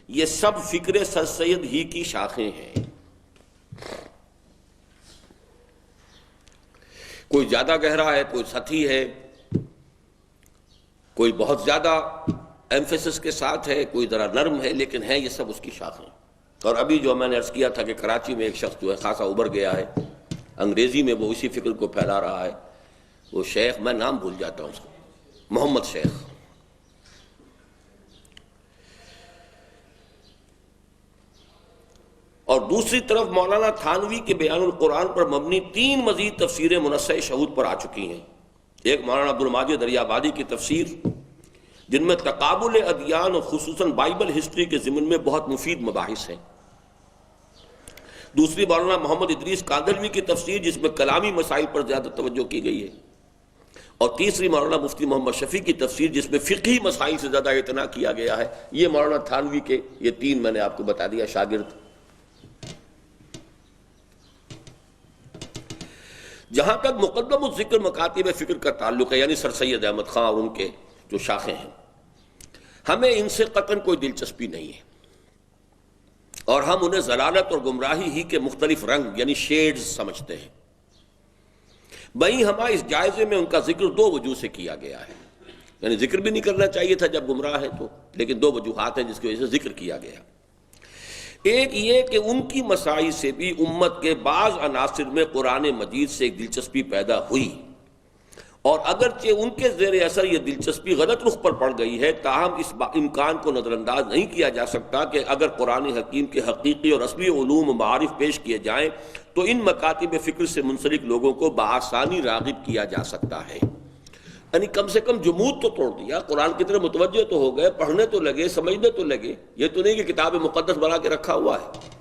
یہ سب فکر سر سید ہی کی شاخیں ہیں. کوئی زیادہ گہرا ہے، کوئی سطحی ہے، کوئی بہت زیادہ ایمفیسس کے ساتھ ہے، کوئی ذرا نرم ہے، لیکن ہے یہ سب اس کی شاخیں. اور ابھی جو میں نے عرض کیا تھا کہ کراچی میں ایک شخص جو ہے خاصا ابھر گیا ہے، انگریزی میں وہ اسی فکر کو پھیلا رہا ہے، وہ شیخ، میں نام بھول جاتا ہوں اس کو، محمد شیخ. اور دوسری طرف مولانا تھانوی کے بیان القرآن پر مبنی 3 مزید تفسیریں منصع شہود پر آ چکی ہیں. ایک مولانا عبدالماجد دریابادی کی تفسیر جن میں تقابل ادیان اور خصوصاً بائبل ہسٹری کے ضمن میں بہت مفید مباحث ہیں. دوسری مولانا محمد ادریس کاندلوی کی تفسیر جس میں کلامی مسائل پر زیادہ توجہ کی گئی ہے. اور تیسری مولانا مفتی محمد شفیع کی تفسیر جس میں فقہی مسائل سے زیادہ اعتناء کیا گیا ہے. یہ مولانا تھانوی کے یہ 3 میں نے آپ کو بتا دیا شاگرد. جہاں تک مقدم الذکر مکاتب فکر کا تعلق ہے، یعنی سر سید احمد خاں اور ان کے جو شاخیں ہیں، ہمیں ان سے قطعاً کوئی دلچسپی نہیں ہے، اور ہم انہیں ضلالت اور گمراہی ہی کے مختلف رنگ یعنی شیڈز سمجھتے ہیں. بھئی ہمارا اس جائزے میں ان کا ذکر 2 وجوہ سے کیا گیا ہے، یعنی ذکر بھی نہیں کرنا چاہیے تھا جب گمراہ ہے تو، لیکن 2 وجوہات ہیں جس کی وجہ سے ذکر کیا گیا. ایک یہ کہ ان کی مساعی سے بھی امت کے بعض عناصر میں قرآن مجید سے ایک دلچسپی پیدا ہوئی، اور اگرچہ ان کے زیر اثر یہ دلچسپی غلط رخ پر پڑ گئی ہے، تاہم اس امکان کو نظر انداز نہیں کیا جا سکتا کہ اگر قرآن حکیم کے حقیقی اور اصلی علوم و معارف پیش کیے جائیں تو ان مکاتب فکر سے منسلک لوگوں کو بآسانی راغب کیا جا سکتا ہے۔ یعنی کم سے کم جمود تو توڑ دیا، قرآن کی طرف متوجہ تو ہو گئے، پڑھنے تو لگے، سمجھنے تو لگے، یہ تو نہیں کہ کتاب مقدس بنا کے رکھا ہوا ہے۔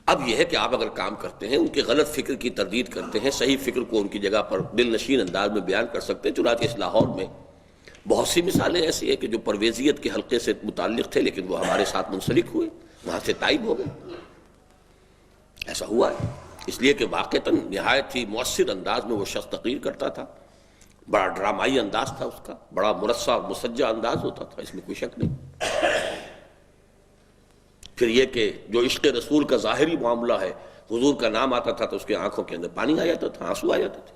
اب یہ ہے کہ آپ اگر کام کرتے ہیں، ان کے غلط فکر کی تردید کرتے ہیں، صحیح فکر کو ان کی جگہ پر دل نشین انداز میں بیان کر سکتے ہیں۔ چنانچہ اس لاہور میں بہت سی مثالیں ایسی ہیں کہ جو پرویزیت کے حلقے سے متعلق تھے لیکن وہ ہمارے ساتھ منسلک ہوئے، وہاں سے تائب ہو گئے۔ ایسا ہوا ہے، اس لیے کہ واقعتاً نہایت ہی مؤثر انداز میں وہ شخص تقریر کرتا تھا، بڑا ڈرامائی انداز تھا اس کا، بڑا مرصع اور مسجع انداز ہوتا تھا، اس میں کوئی شک نہیں۔ پھر یہ کہ جو عشق رسول کا ظاہری معاملہ ہے، حضور کا نام آتا تھا تو اس کے آنکھوں کے اندر پانی آ جاتا تھا، آنسو آ جاتے تھے،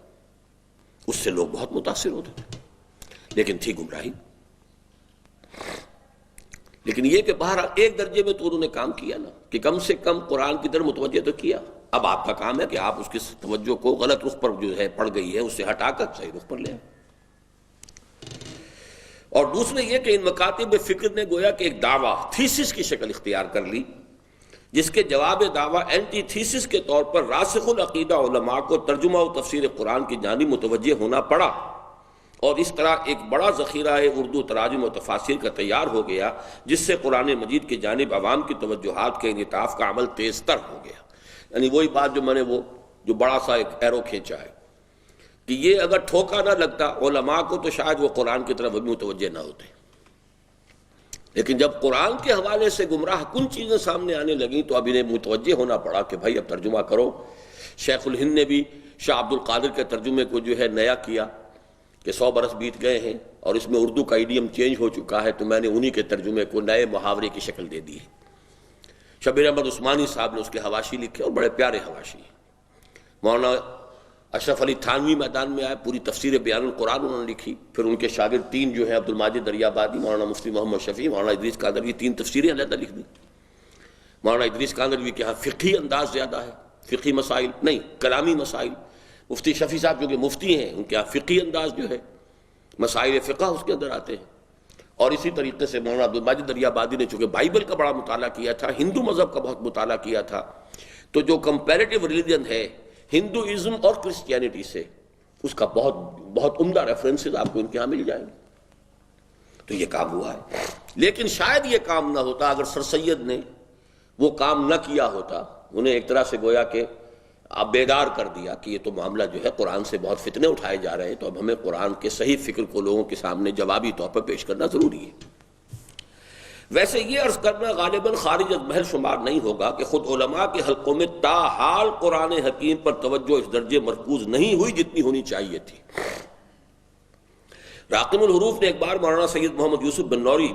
اس سے لوگ بہت متاثر ہوتے تھے، لیکن تھی گمراہی۔ لیکن یہ کہ بہرحال ایک درجے میں تو انہوں نے کام کیا نا، کہ کم سے کم قرآن کی طرف متوجہ تو کیا۔ اب آپ کا کام ہے کہ آپ اس کی توجہ کو غلط رخ پر جو ہے پڑ گئی ہے اس سے ہٹا کر صحیح رخ پر لے آئیں۔ اور دوسرے یہ کہ ان مکاتب فکر نے گویا کہ ایک دعویٰ تھیسس کی شکل اختیار کر لی، جس کے جواب دعویٰ اینٹی تھیسس کے طور پر راسخ العقیدہ علماء کو ترجمہ و تفسیر قرآن کی جانب متوجہ ہونا پڑا، اور اس طرح ایک بڑا ذخیرہ اردو تراجم و تفاسیر کا تیار ہو گیا، جس سے قرآن مجید کی جانب عوام کی توجہات کے انعطاف کا عمل تیز تر ہو گیا۔ یعنی وہی بات جو میں نے جو بڑا سا ایک ایرو کھینچا ہے کہ یہ اگر ٹھوکا نہ لگتا علماء کو تو شاید وہ قرآن کی طرف ابھی متوجہ نہ ہوتے، لیکن جب قرآن کے حوالے سے گمراہ کن چیزیں سامنے آنے لگیں تو اب انہیں متوجہ ہونا پڑا کہ بھائی اب ترجمہ کرو۔ شیخ الہند نے بھی شاہ عبد القادر کے ترجمے کو جو ہے نیا کیا کہ 100 برس بیت گئے ہیں اور اس میں اردو کا ایڈیم چینج ہو چکا ہے، تو میں نے انہی کے ترجمے کو نئے محاورے کی شکل دے دی ہے۔ شبیر احمد عثمانی صاحب نے اس کے حواشی لکھے اور بڑے پیارے حواشی ہیں۔ مولانا اشرف علی تھانوی میدان میں آئے، پوری تفسیر بیان القرآن انہوں نے لکھی۔ پھر ان کے شاگرد 3 جو ہیں، عبد الماجد دریابادی، مولانا مفتی محمد شفیع، مولانا ادریس کاندھلوی، 3 تفسیریں علیحدہ لکھ دی۔ مولانا ادریس کاندھلوی کے ہاں فقہی انداز زیادہ ہے، فقہی مسائل نہیں، کلامی مسائل۔ مفتی شفیع صاحب جو کہ مفتی ہیں، ان کے ہاں فقہی انداز جو ہے، مسائل فقہ اس کے اندر آتے ہیں۔ اور اسی طریقے سے مولانا عبد الماجد دریابادی نے چونکہ بائبل کا بڑا مطالعہ کیا تھا، ہندو مذہب کا بہت مطالعہ کیا تھا، تو جو کمپیریٹیو ریلیجن ہے ہندوازم اور کرسچینٹی سے، اس کا بہت عمدہ ریفرنسز آپ کو ان کے ہاں مل جائیں گے۔ تو یہ کام ہوا ہے، لیکن شاید یہ کام نہ ہوتا اگر سر سید نے وہ کام نہ کیا ہوتا۔ انہیں ایک طرح سے گویا کہ آپ بیدار کر دیا کہ یہ تو معاملہ جو ہے قرآن سے بہت فتنے اٹھائے جا رہے ہیں، تو اب ہمیں قرآن کے صحیح فکر کو لوگوں کے سامنے جوابی طور پر پیش کرنا ضروری ہے۔ ویسے یہ عرض کرنا غالباً خارج از محل شمار نہیں ہوگا کہ خود علماء کے حلقوں میں تاحال قرآن حکیم پر توجہ اس درجے مرکوز نہیں ہوئی جتنی ہونی چاہیے تھی۔ راقم الحروف نے ایک بار مولانا سید محمد یوسف بن نوری،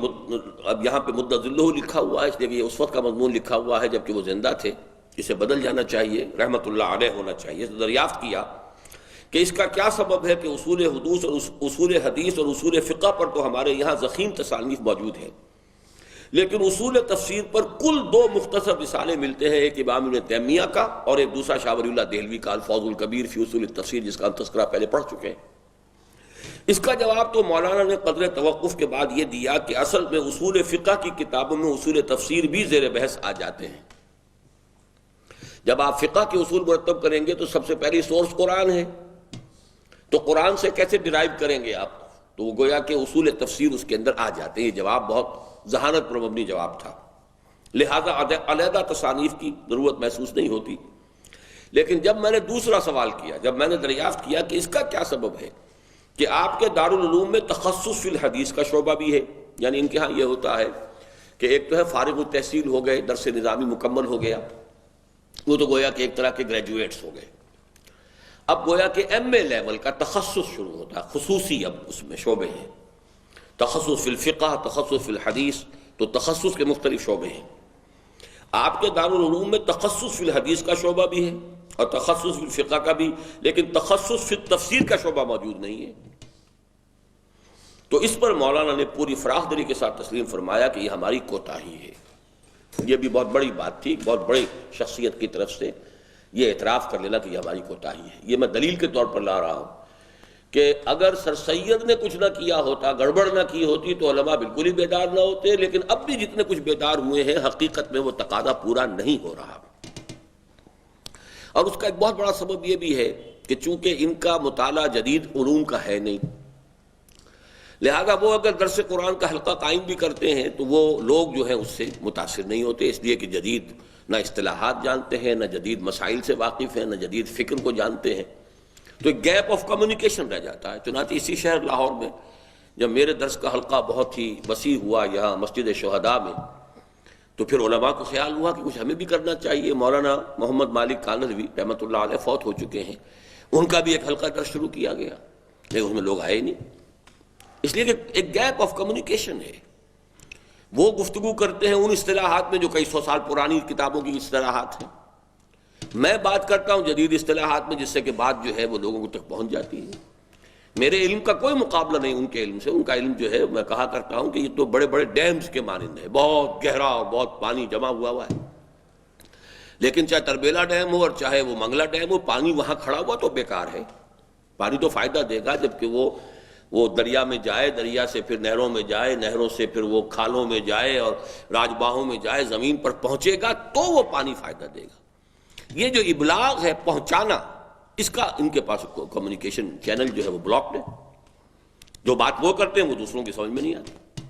اب یہاں پہ مدۃ ذلہ لکھا ہوا ہے اس لیے کہ یہ اس وقت کا مضمون لکھا ہوا ہے جبکہ وہ زندہ تھے، اسے بدل جانا چاہیے، رحمت اللہ علیہ ہونا چاہیے۔ دریافت کیا کہ اس کا کیا سبب ہے کہ اصول حدوث اور اصول حدیث اور اصول فقہ پر تو ہمارے یہاں ضخیم تصانیف موجود ہیں، لیکن اصول تفسیر پر کل 2 مختصر رسالے ملتے ہیں، ایک امام ابن تیمیہ کا اور ایک دوسرا شاہ ولی اللہ دہلوی کا الفوز الکبیر فی اصول التفسیر، جس کا ہم تذکرہ پہلے پڑھ چکے ہیں۔ اس کا جواب تو مولانا نے قدر توقف کے بعد یہ دیا کہ اصل میں اصول فقہ کی کتابوں میں اصول تفسیر بھی زیر بحث آ جاتے ہیں۔ جب آپ فقہ کے اصول مرتب کریں گے تو سب سے پہلی سورس قرآن ہے، تو قرآن سے کیسے ڈرائیو کریں گے آپ؟ تو وہ گویا کہ اصول تفسیر اس کے اندر آ جاتے ہیں۔ یہ جواب بہت ذہانت پر مبنی جواب تھا، لہذا علیحدہ تصانیف کی ضرورت محسوس نہیں ہوتی۔ لیکن جب میں نے دوسرا سوال کیا، جب میں نے دریافت کیا کہ اس کا کیا سبب ہے کہ آپ کے دارالعلوم میں تخصص فی الحدیث کا شعبہ بھی ہے، یعنی ان کے ہاں یہ ہوتا ہے کہ ایک تو ہے فارغ التحصیل ہو گئے، درس نظامی مکمل ہو گیا، وہ تو گویا کہ ایک طرح کے گریجویٹس ہو گئے، اب گویا کہ ایم اے لیول کا تخصص شروع ہوتا ہے، خصوصی اب اس میں شعبے ہیں، تخصص فی الفقہ، تخصص فی الحدیث، تو تخصص کے مختلف شعبے ہیں۔ آپ کے دارالعلوم میں تخصص فی الحدیث کا شعبہ بھی ہے اور تخصص فی الفقہ کا بھی، لیکن تخصص فی التفسیر کا شعبہ موجود نہیں ہے۔ تو اس پر مولانا نے پوری فراخ دلی کے ساتھ تسلیم فرمایا کہ یہ ہماری کوتاہی ہے، یہ بھی بہت بڑی بات تھی، بہت بڑی شخصیت کی طرف سے یہ اعتراف کر لینا کہ یہ ہماری کوتاہی ہے۔ یہ میں دلیل کے طور پر لا رہا ہوں کہ اگر سر سید نے کچھ نہ کیا ہوتا، گڑبڑ نہ کی ہوتی، تو علماء بالکل ہی بیدار نہ ہوتے، لیکن اب بھی جتنے کچھ بیدار ہوئے ہیں حقیقت میں وہ تقاضا پورا نہیں ہو رہا۔ اور اس کا ایک بہت بڑا سبب یہ بھی ہے کہ چونکہ ان کا مطالعہ جدید علوم کا ہے نہیں، لہذا وہ اگر درس قرآن کا حلقہ قائم بھی کرتے ہیں تو وہ لوگ جو ہیں اس سے متاثر نہیں ہوتے، اس لیے کہ جدید نہ اصطلاحات جانتے ہیں، نہ جدید مسائل سے واقف ہیں، نہ جدید فکر کو جانتے ہیں، تو ایک گیپ آف کمیونیکیشن رہ جاتا ہے۔ چنانچہ اسی شہر لاہور میں جب میرے درس کا حلقہ بہت ہی وسیع ہوا یہاں مسجد شہداء میں، تو پھر علماء کو خیال ہوا کہ کچھ ہمیں بھی کرنا چاہیے۔ مولانا محمد مالک کانزوی رحمۃ اللہ علیہ فوت ہو چکے ہیں، ان کا بھی ایک حلقہ درس شروع کیا گیا، لیکن اس میں لوگ آئے نہیں، اس لیے کہ ایک گیپ آف کمیونیکیشن ہے۔ وہ گفتگو کرتے ہیں ان اصطلاحات میں جو کئی سو سال پرانی کتابوں کی اصطلاحات ہیں، میں بات کرتا ہوں جدید اصطلاحات میں، جس سے کہ بات جو ہے وہ لوگوں تک پہنچ جاتی ہے۔ میرے علم کا کوئی مقابلہ نہیں ان کے علم سے، ان کا علم جو ہے میں کہا کرتا ہوں کہ یہ تو بڑے بڑے ڈیمز کے مانند ہے، بہت گہرا اور بہت پانی جمع ہوا ہے، لیکن چاہے تربیلا ڈیم ہو اور چاہے وہ منگلا ڈیم ہو، پانی وہاں کھڑا ہوا تو بیکار ہے۔ پانی تو فائدہ دے گا جبکہ وہ دریا میں جائے، دریا سے پھر نہروں میں جائے، نہروں سے پھر وہ کھالوں میں جائے اور راج باہوں میں جائے، زمین پر پہنچے گا تو وہ پانی فائدہ دے گا۔ یہ جو ابلاغ ہے، پہنچانا، اس کا ان کے پاس کمیونیکیشن چینل جو ہے وہ بلاکڈ ہے، جو بات وہ کرتے ہیں وہ دوسروں کی سمجھ میں نہیں آتی۔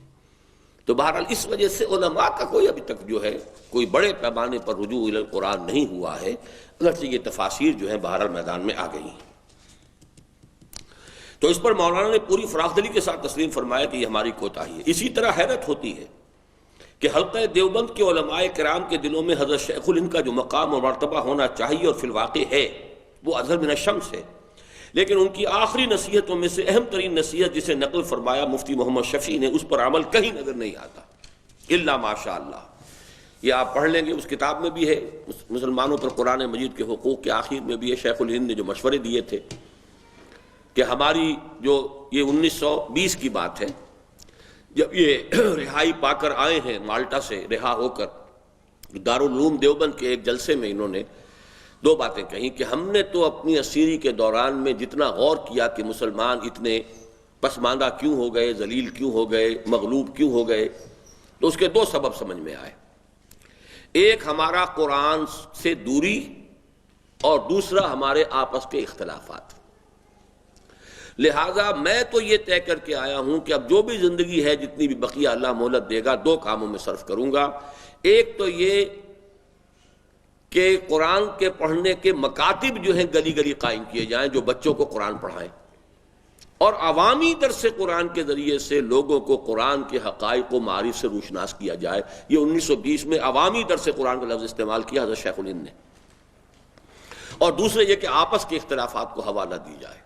تو بہرحال اس وجہ سے علماء کا کوئی ابھی تک جو ہے کوئی بڑے پیمانے پر رجوع الی القرآن نہیں ہوا ہے، اگرچہ یہ تفاسیر جو ہیں بہرحال میدان میں آ گئی ہیں۔ تو اس پر مولانا نے پوری فراخ دلی کے ساتھ تسلیم فرمایا کہ یہ ہماری کوتاہی ہے۔ اسی طرح حیرت ہوتی ہے کہ حلقہ دیوبند کے علماء کرام کے دلوں میں حضرت شیخ الہند کا جو مقام اور مرتبہ ہونا چاہیے اور فی الواقع ہے، وہ ازہر من الشمس ہے، لیکن ان کی آخری نصیحتوں میں سے اہم ترین نصیحت جسے نقل فرمایا مفتی محمد شفیع نے، اس پر عمل کہیں نظر نہیں آتا الا ماشاء اللہ۔ یہ آپ پڑھ لیں گے، اس کتاب میں بھی ہے، مسلمانوں پر قرآن مجید کے حقوق کے آخر میں بھی ہے، شیخ الہند نے جو مشورے دیے تھے کہ ہماری جو یہ 1920 کی بات ہے، جب یہ رہائی پا کر آئے ہیں مالٹا سے رہا ہو کر، دارالعلوم دیوبند کے ایک جلسے میں انہوں نے دو باتیں کہیں کہ ہم نے تو اپنی اسیری کے دوران میں جتنا غور کیا کہ مسلمان اتنے پسماندہ کیوں ہو گئے، ذلیل کیوں ہو گئے، مغلوب کیوں ہو گئے، تو اس کے دو سبب سمجھ میں آئے۔ ایک ہمارا قرآن سے دوری، اور دوسرا ہمارے آپس کے اختلافات۔ لہٰذا میں تو یہ طے کر کے آیا ہوں کہ اب جو بھی زندگی ہے، جتنی بھی بقیہ اللہ مہلت دے گا، دو کاموں میں صرف کروں گا۔ ایک تو یہ کہ قرآن کے پڑھنے کے مکاتب جو ہیں گلی گلی قائم کیے جائیں، جو بچوں کو قرآن پڑھائیں، اور عوامی درس قرآن کے ذریعے سے لوگوں کو قرآن کے حقائق و معارف سے روشناس کیا جائے۔ یہ 1920 میں عوامی درس قرآن کا لفظ استعمال کیا حضرت شیخ الہند نے۔ اور دوسرے یہ کہ آپس کے اختلافات کو حوالہ دی جائے۔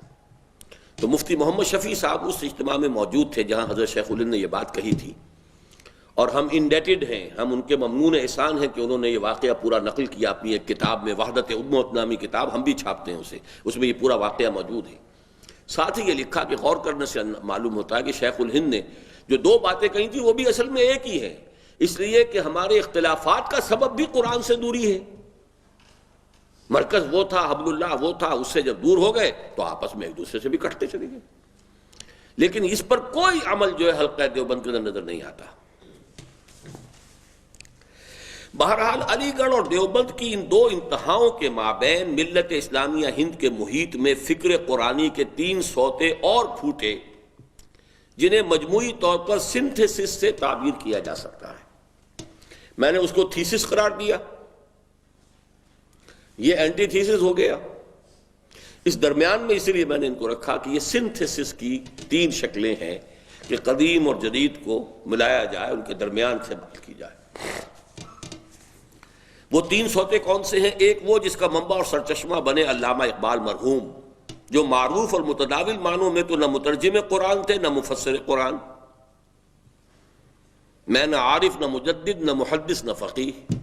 تو مفتی محمد شفیع صاحب اس اجتماع میں موجود تھے جہاں حضرت شیخ الہند نے یہ بات کہی تھی، اور ہم انڈیٹڈ ہیں، ہم ان کے ممنون احسان ہیں کہ انہوں نے یہ واقعہ پورا نقل کیا اپنی ایک کتاب میں، وحدت امت نامی کتاب، ہم بھی چھاپتے ہیں اسے، اس میں یہ پورا واقعہ موجود ہے۔ ساتھ ہی یہ لکھا کہ غور کرنے سے معلوم ہوتا ہے کہ شیخ الہند نے جو دو باتیں کہی تھی وہ بھی اصل میں ایک ہی ہیں، اس لیے کہ ہمارے اختلافات کا سبب بھی قرآن سے دوری ہے۔ مرکز وہ تھا، حبل اللہ وہ تھا، اس سے جب دور ہو گئے تو آپس میں ایک دوسرے سے بھی کٹتے چلے گئے، لیکن اس پر کوئی عمل جو ہے حلقہ دیوبند کے اندر نظر نہیں آتا۔ بہرحال علی گڑھ اور دیوبند کی ان دو انتہاؤں کے مابین ملت اسلامیہ ہند کے محیط میں فکر قرآنی کے 3 سوتے اور پھوٹے، جنہیں مجموعی طور پر سنتھیسس سے تعبیر کیا جا سکتا ہے۔ میں نے اس کو تھیسس قرار دیا، یہ اینٹی تھیسس ہو گیا۔ اس درمیان میں اسی لیے میں نے ان کو رکھا کہ یہ سنتھیسس کی 3 شکلیں ہیں کہ قدیم اور جدید کو ملایا جائے، ان کے درمیان سے بات کی جائے۔ وہ 3 سوتے کون سے ہیں؟ ایک وہ جس کا منبع اور سرچشمہ بنے علامہ اقبال مرحوم، جو معروف اور متداول معنوں میں تو نہ مترجم قرآن تھے نہ مفسر قرآن، میں نہ عارف نہ مجدد نہ محدث نہ فقیہ،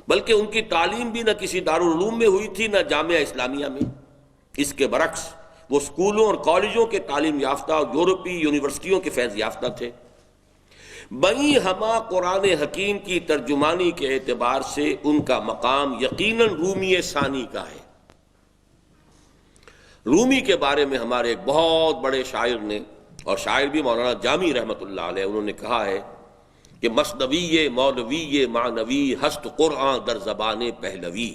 بلکہ ان کی تعلیم بھی نہ کسی دارالعلوم میں ہوئی تھی نہ جامعہ اسلامیہ میں۔ اس کے برعکس وہ اسکولوں اور کالجوں کے تعلیم یافتہ اور یورپی یونیورسٹیوں کے فیض یافتہ تھے۔ بئی ہما قرآن حکیم کی ترجمانی کے اعتبار سے ان کا مقام یقیناً رومی ثانی کا ہے۔ رومی کے بارے میں ہمارے ایک بہت بڑے شاعر نے، اور شاعر بھی مولانا جامی رحمۃ اللہ علیہ، انہوں نے کہا ہے کہ مثنوی مولوی معنوی ہست قرآن در زبان پہلوی۔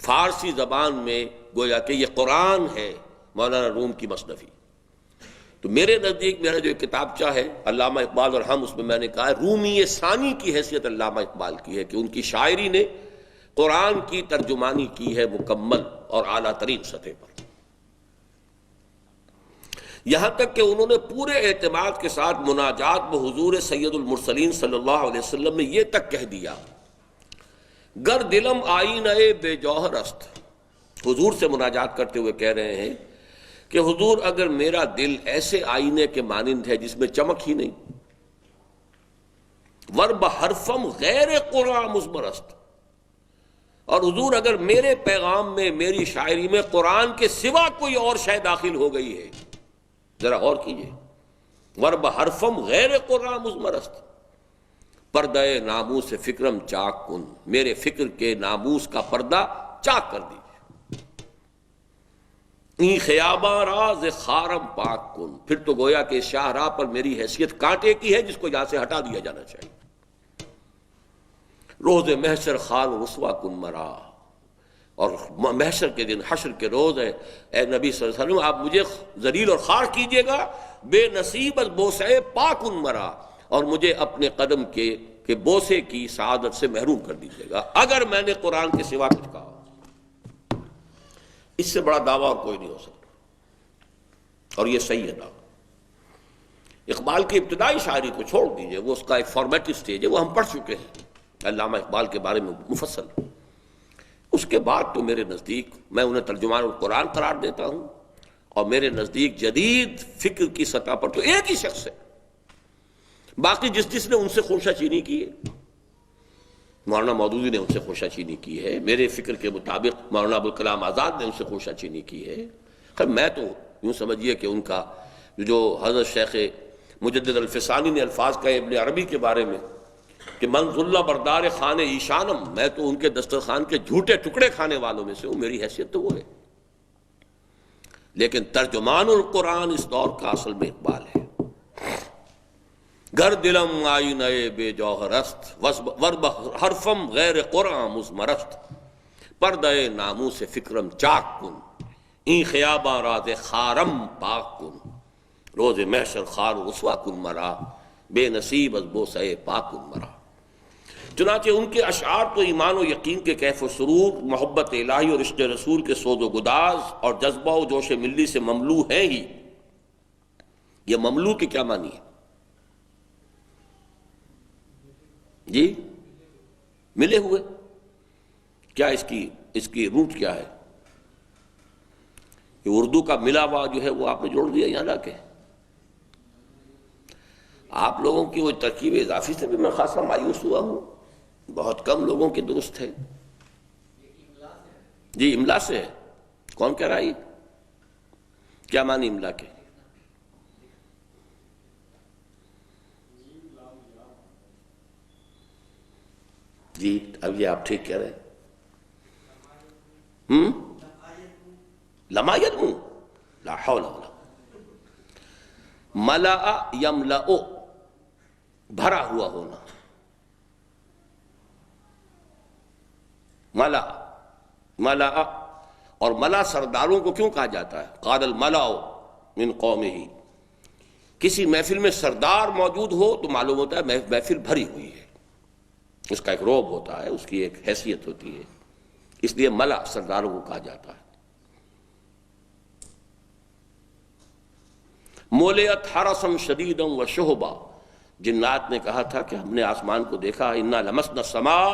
فارسی زبان میں گویا کہ یہ قرآن ہے مولانا روم کی مثنوی۔ تو میرے نزدیک میرا جو کتابچہ ہے علامہ اقبال اور ہم، اس میں نے کہا ہے رومی ثانی کی حیثیت علامہ اقبال کی ہے کہ ان کی شاعری نے قرآن کی ترجمانی کی ہے مکمل اور اعلیٰ ترین سطح پر، یہاں تک کہ انہوں نے پورے اعتماد کے ساتھ مناجات بحضور سید المرسلین صلی اللہ علیہ وسلم میں یہ تک کہہ دیا، گر دلم آئینہ بے جوہر است۔ حضور سے مناجات کرتے ہوئے کہہ رہے ہیں کہ حضور اگر میرا دل ایسے آئینے کے مانند ہے جس میں چمک ہی نہیں، ورب حرفم غیر قرآن مضمر است، اور حضور اگر میرے پیغام میں، میری شاعری میں قرآن کے سوا کوئی اور شے داخل ہو گئی ہے، ذرا غور کیجئے، ورب حرفم غیر قرآن مضمر است، پردہ ناموس فکرم چاک کن، میرے فکر کے ناموس کا پردہ چاک کر دیجئے، این خیاباں راز خارم پاک کن، پھر تو گویا کہ شاہراہ پر میری حیثیت کانٹے کی ہے جس کو یہاں سے ہٹا دیا جانا چاہیے، روز محشر خار و رسوا کن مرا، اور محشر کے دن، حشر کے روز ہے، اے نبی صلی اللہ علیہ وسلم آپ مجھے ذلیل اور خوار کیجئے گا، بے نصیب از بوسے پاک کن مرا، اور مجھے اپنے قدم کے بوسے کی سعادت سے محروم کر دیجئے گا اگر میں نے قرآن کے سوا کچھ کہا۔ اس سے بڑا دعویٰ اور کوئی نہیں ہو سکتا، اور یہ صحیح ہے دعویٰ۔ اقبال کی ابتدائی شاعری کو چھوڑ دیجئے، وہ اس کا ایک فارمیٹو سٹیج ہے، وہ ہم پڑھ چکے ہیں علامہ اقبال کے بارے میں مفصل۔ اس کے بعد تو میرے نزدیک میں انہیں ترجمان القرآن قرار دیتا ہوں، اور میرے نزدیک جدید فکر کی سطح پر تو ایک ہی شخص ہے، باقی جس نے ان سے خونشہ چینی کی ہے، مولانا مودودی نے ان سے خونشہ چینی کی ہے، میرے فکر کے مطابق مولانا ابوالکلام آزاد نے ان سے خونشہ چینی کی ہے۔ خیر میں تو یوں سمجھیے کہ ان کا جو حضرت شیخ مجدد الفسانی نے الفاظ کہے ابن عربی کے بارے میں کہ من ذل بردار خان ایشانم، میں تو ان کے دسترخوان کے جھوٹے ٹکڑے کھانے والوں میں سے ہوں، میری حیثیت تو وہ ہے، لیکن ترجمان القرآن اس دور کا اصل میں اقبال ہے۔ گر دلم آئینہ بے جوہر است، ورب حرفم غیر قرآن مضمر است، پردہ ناموس فکرم چاک کن، این خیاباں راز خارم پاک کن، روز محشر خار و رسوا کن مرا، بے نصیب از بوسے پاک کن مرا۔ چنانچہ ان کے اشعار تو ایمان و یقین کے کیف و سرور، محبت الہی اور عشق رسول کے سوز و گداز اور جذبہ و جوش ملی سے مملو ہیں ہی۔ یہ مملو کی کیا معنی ہے جی؟ ملے ہوئے، کیا اس کی روٹ کیا ہے؟ یہ اردو کا ملا ہوا جو ہے وہ آپ نے جوڑ دیا یہاں لا کے۔ آپ لوگوں کی وہ ترکیب اضافی سے بھی میں خاصا مایوس ہوا ہوں، بہت کم لوگوں کے درست ہے جی۔ املا سے ہے، کون کہہ رہا ہے؟ کیا معنی املا کے؟ جی اب یہ آپ ٹھیک کہہ رہے ہیں، لما یدمو، لا حول ولا، ملأ یملأ، بھرا ہوا ہونا، ملأ، اور ملا سرداروں کو کیوں کہا جاتا ہے؟ قال الملأ من قومہ، کسی محفل میں سردار موجود ہو تو معلوم ہوتا ہے محفل بھری ہوئی ہے، اس کا ایک روب ہوتا ہے، اس کی ایک حیثیت ہوتی ہے، اس لیے ملأ سرداروں کو کہا جاتا ہے۔ مولئت حرسا شدیدا و شہبا، جنات نے کہا تھا کہ ہم نے آسمان کو دیکھا، انا لمسنا السماء،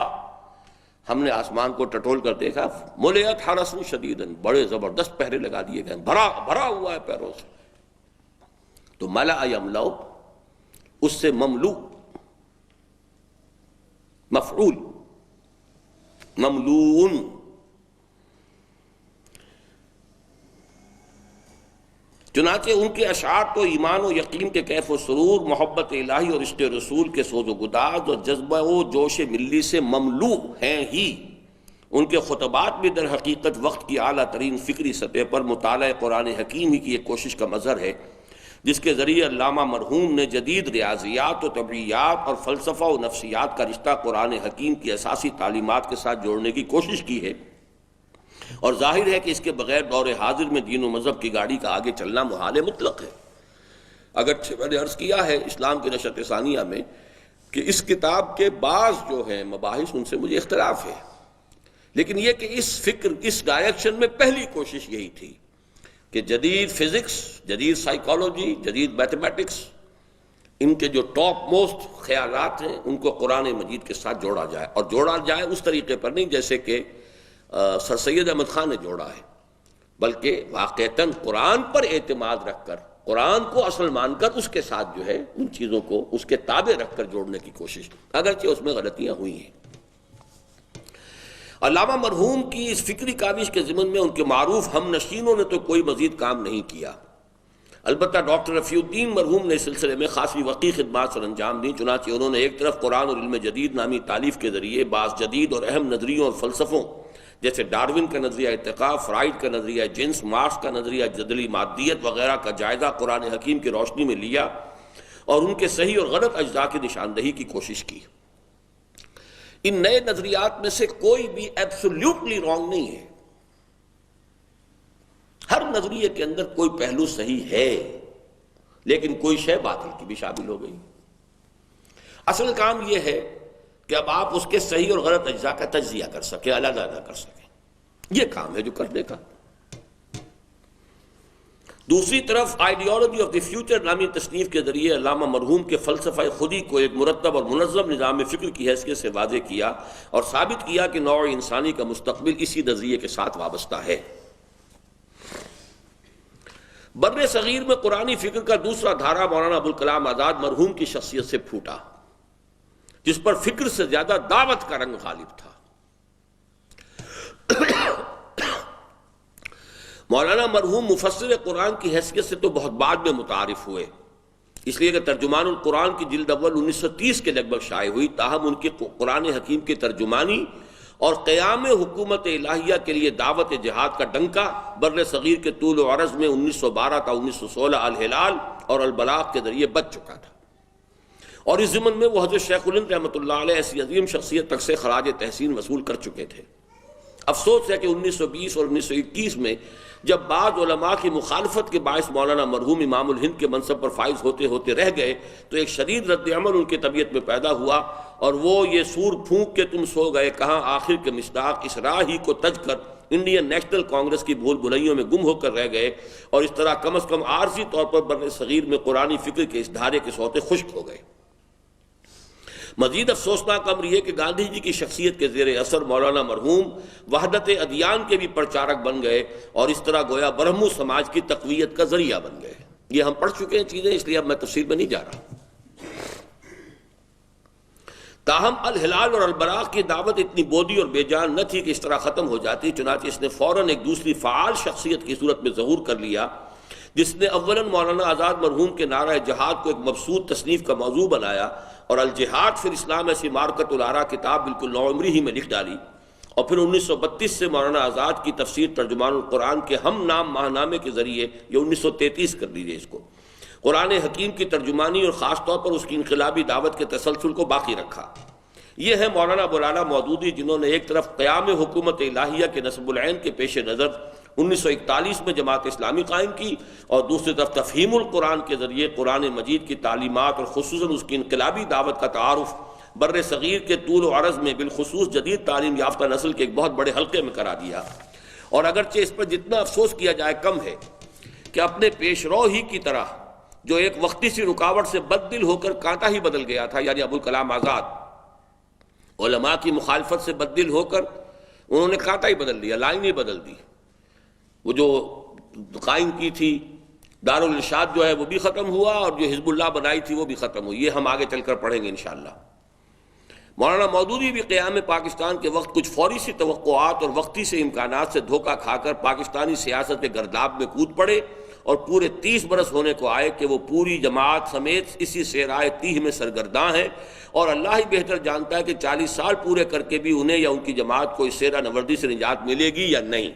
ہم نے آسمان کو ٹٹول کر دیکھا، مولئت حرسا شدیدا، بڑے زبردست پہرے لگا دیے گئے، بھرا ہوا ہے پیروں سے۔ تو ملأ یملأ، اس سے مملو، مفعول، مملوء۔ چنانچہ ان کے اشعار تو ایمان و یقین کے کیف و سرور، محبت الہی اور عشق رسول کے سوز و گداز اور جذبہ و جوش ملی سے مملوء ہیں ہی۔ ان کے خطبات بھی در حقیقت وقت کی اعلیٰ ترین فکری سطح پر مطالعہ قرآن حکیم ہی کی ایک کوشش کا مظہر ہے، جس کے ذریعے علامہ مرحوم نے جدید ریاضیات و طبیعیات اور فلسفہ و نفسیات کا رشتہ قرآن حکیم کی اساسی تعلیمات کے ساتھ جوڑنے کی کوشش کی ہے، اور ظاہر ہے کہ اس کے بغیر دور حاضر میں دین و مذہب کی گاڑی کا آگے چلنا محال مطلق ہے۔ اگرچہ میں نے عرض کیا ہے اسلام کی نشرت ثانیہ میں کہ اس کتاب کے بعض جو ہیں مباحث ان سے مجھے اختلاف ہے، لیکن یہ کہ اس فکر، اس ڈائریکشن میں پہلی کوشش یہی تھی کہ جدید فزکس، جدید سائیکالوجی، جدید میتھمیٹکس، ان کے جو ٹاپ موسٹ خیالات ہیں ان کو قرآن مجید کے ساتھ جوڑا جائے، اور جوڑا جائے اس طریقے پر نہیں جیسے کہ سر سید احمد خان نے جوڑا ہے، بلکہ واقعتاً قرآن پر اعتماد رکھ کر، قرآن کو اصل مان کر اس کے ساتھ جو ہے ان چیزوں کو اس کے تابع رکھ کر جوڑنے کی کوشش، اگرچہ اس میں غلطیاں ہوئی ہیں۔ علامہ مرحوم کی اس فکری کاوش کے ضمن میں ان کے معروف ہم نشینوں نے تو کوئی مزید کام نہیں کیا، البتہ ڈاکٹر رفیع الدین مرحوم نے اس سلسلے میں خاصی وقی خدمات سر انجام دیں۔ چنانچہ انہوں نے ایک طرف قرآن اور علم جدید نامی تالیف کے ذریعے بعض جدید اور اہم نظریوں اور فلسفوں جیسے ڈارون کا نظریہ ارتقاء، فرائڈ کا نظریہ جنس، مارکس کا نظریہ جدلی مادیت وغیرہ کا جائزہ قرآن حکیم کی روشنی میں لیا اور ان کے صحیح اور غلط اجزاء کی نشاندہی کی کوشش کی۔ ان نئے نظریات میں سے کوئی بھی ایبسولیوٹلی رانگ نہیں ہے، ہر نظریے کے اندر کوئی پہلو صحیح ہے، لیکن کوئی شے باطل کی بھی شامل ہو گئی۔ اصل کام یہ ہے کہ اب آپ اس کے صحیح اور غلط اجزاء کا تجزیہ کر سکیں، علیحدہ کر سکیں، یہ کام ہے جو کرنے کا۔ دوسری طرف آئیڈیالوجی آف دی فیوچر نامی تصنیف کے ذریعے علامہ مرحوم کے فلسفہ خودی کو ایک مرتب اور منظم نظام فکر کی حیثیت سے واضح کیا اور ثابت کیا کہ نوع انسانی کا مستقبل اسی نظریے کے ساتھ وابستہ ہے۔ بر صغیر میں قرآنی فکر کا دوسرا دھارا مولانا ابوالکلام آزاد مرحوم کی شخصیت سے پھوٹا، جس پر فکر سے زیادہ دعوت کا رنگ غالب تھا۔ مولانا مرحوم مفسر قرآن کی حیثیت سے تو بہت بعد میں متعارف ہوئے، اس لیے کہ ترجمان القرآن کی جلد اول 1930 کے لگ بھگ شائع ہوئی، تاہم ان کی قرآن حکیم کی ترجمانی اور قیام حکومت الہیہ کے لیے دعوت جہاد کا ڈنکا بر صغیر کے طول و عرض میں 1912 تا 1916 الہلال اور البلاغ کے ذریعے بچ چکا تھا، اور اس ضمن میں وہ حضرت شیخ الہند رحمۃ اللہ علیہ ایسی عظیم شخصیت تک سے خراج تحسین وصول کر چکے تھے۔ افسوس ہے کہ 1920 اور 1921 میں جب بعض علماء کی مخالفت کے باعث مولانا مرحوم امام الہند کے منصب پر فائز ہوتے ہوتے رہ گئے، تو ایک شدید رد عمل ان کی طبیعت میں پیدا ہوا، اور وہ یہ سور پھونک کے تم سو گئے کہاں آخر کے مصداق اس راہ ہی کو تج کر انڈین نیشنل کانگریس کی بھول بھلائیوں میں گم ہو کر رہ گئے، اور اس طرح کم از کم عارضی طور پر بر صغیر میں قرآنی فکر کے اس دھارے کے سوتے خشک ہو گئے۔ مزید افسوسناک امر یہ کہ گاندھی جی کی شخصیت کے زیر اثر مولانا مرحوم وحدت ادیان کے بھی پرچارک بن گئے، اور اس طرح گویا برہمو سماج کی تقویت کا ذریعہ بن گئے۔ یہ ہم پڑھ چکے ہیں چیزیں، اس لیے اب میں تفصیل میں نہیں جا رہا۔ تاہم الہلال اور البلاغ کی دعوت اتنی بودی اور بے جان نہ تھی کہ اس طرح ختم ہو جاتی، چنانچہ اس نے فوراً ایک دوسری فعال شخصیت کی صورت میں ظہور کر لیا، جس نے اولاً مولانا آزاد مرحوم کے نعرہ جہاد کو ایک مبسوط تصنیف کا موضوع بنایا، اور الجہاد فی الاسلام ایسی مارکت الآراء کتاب بالکل نوعمری ہی میں لکھ ڈالی، اور پھر 1932 سے مولانا آزاد کی تفسیر ترجمان القرآن کے ہم نام ماہنامے کے ذریعے، یہ 1933 کر لیجیے اس کو، قرآن حکیم کی ترجمانی اور خاص طور پر اس کی انقلابی دعوت کے تسلسل کو باقی رکھا۔ یہ ہے مولانا ابوالعلا مودودی، جنہوں نے ایک طرف قیام حکومت الہیہ کے نصب العین کے پیش نظر 1941 میں جماعت اسلامی قائم کی، اور دوسری طرف تفہیم القرآن کے ذریعے قرآن مجید کی تعلیمات اور خصوصاً اس کی انقلابی دعوت کا تعارف بر صغیر کے طول و عرض میں بالخصوص جدید تعلیم یافتہ نسل کے ایک بہت بڑے حلقے میں کرا دیا۔ اور اگرچہ اس پر جتنا افسوس کیا جائے کم ہے کہ اپنے پیش رو ہی کی طرح جو ایک وقتی سی رکاوٹ سے بد دل ہو کر کانٹا ہی بدل گیا تھا، یعنی ابوالکلام آزاد، علماء کی مخالفت سے بد دل ہو کر انہوں نے کانٹا ہی بدل دیا، لائن ہی بدل دی۔ وہ جو قائم کی تھی دارالارشاد جو ہے وہ بھی ختم ہوا، اور جو حزب اللہ بنائی تھی وہ بھی ختم ہوئی، یہ ہم آگے چل کر پڑھیں گے انشاءاللہ۔ مولانا مودودی بھی قیام پاکستان کے وقت کچھ فوری سی توقعات اور وقتی سے امکانات سے دھوکہ کھا کر پاکستانی سیاست کے گرداب میں کود پڑے، اور پورے 30 برس ہونے کو آئے کہ وہ پوری جماعت سمیت اسی سیرائے تیہ میں سرگرداں ہیں، اور اللہ ہی بہتر جانتا ہے کہ 40 سال پورے کر کے بھی انہیں یا ان کی جماعت کو اس سیرہ نوردی سے نجات ملے گی یا نہیں۔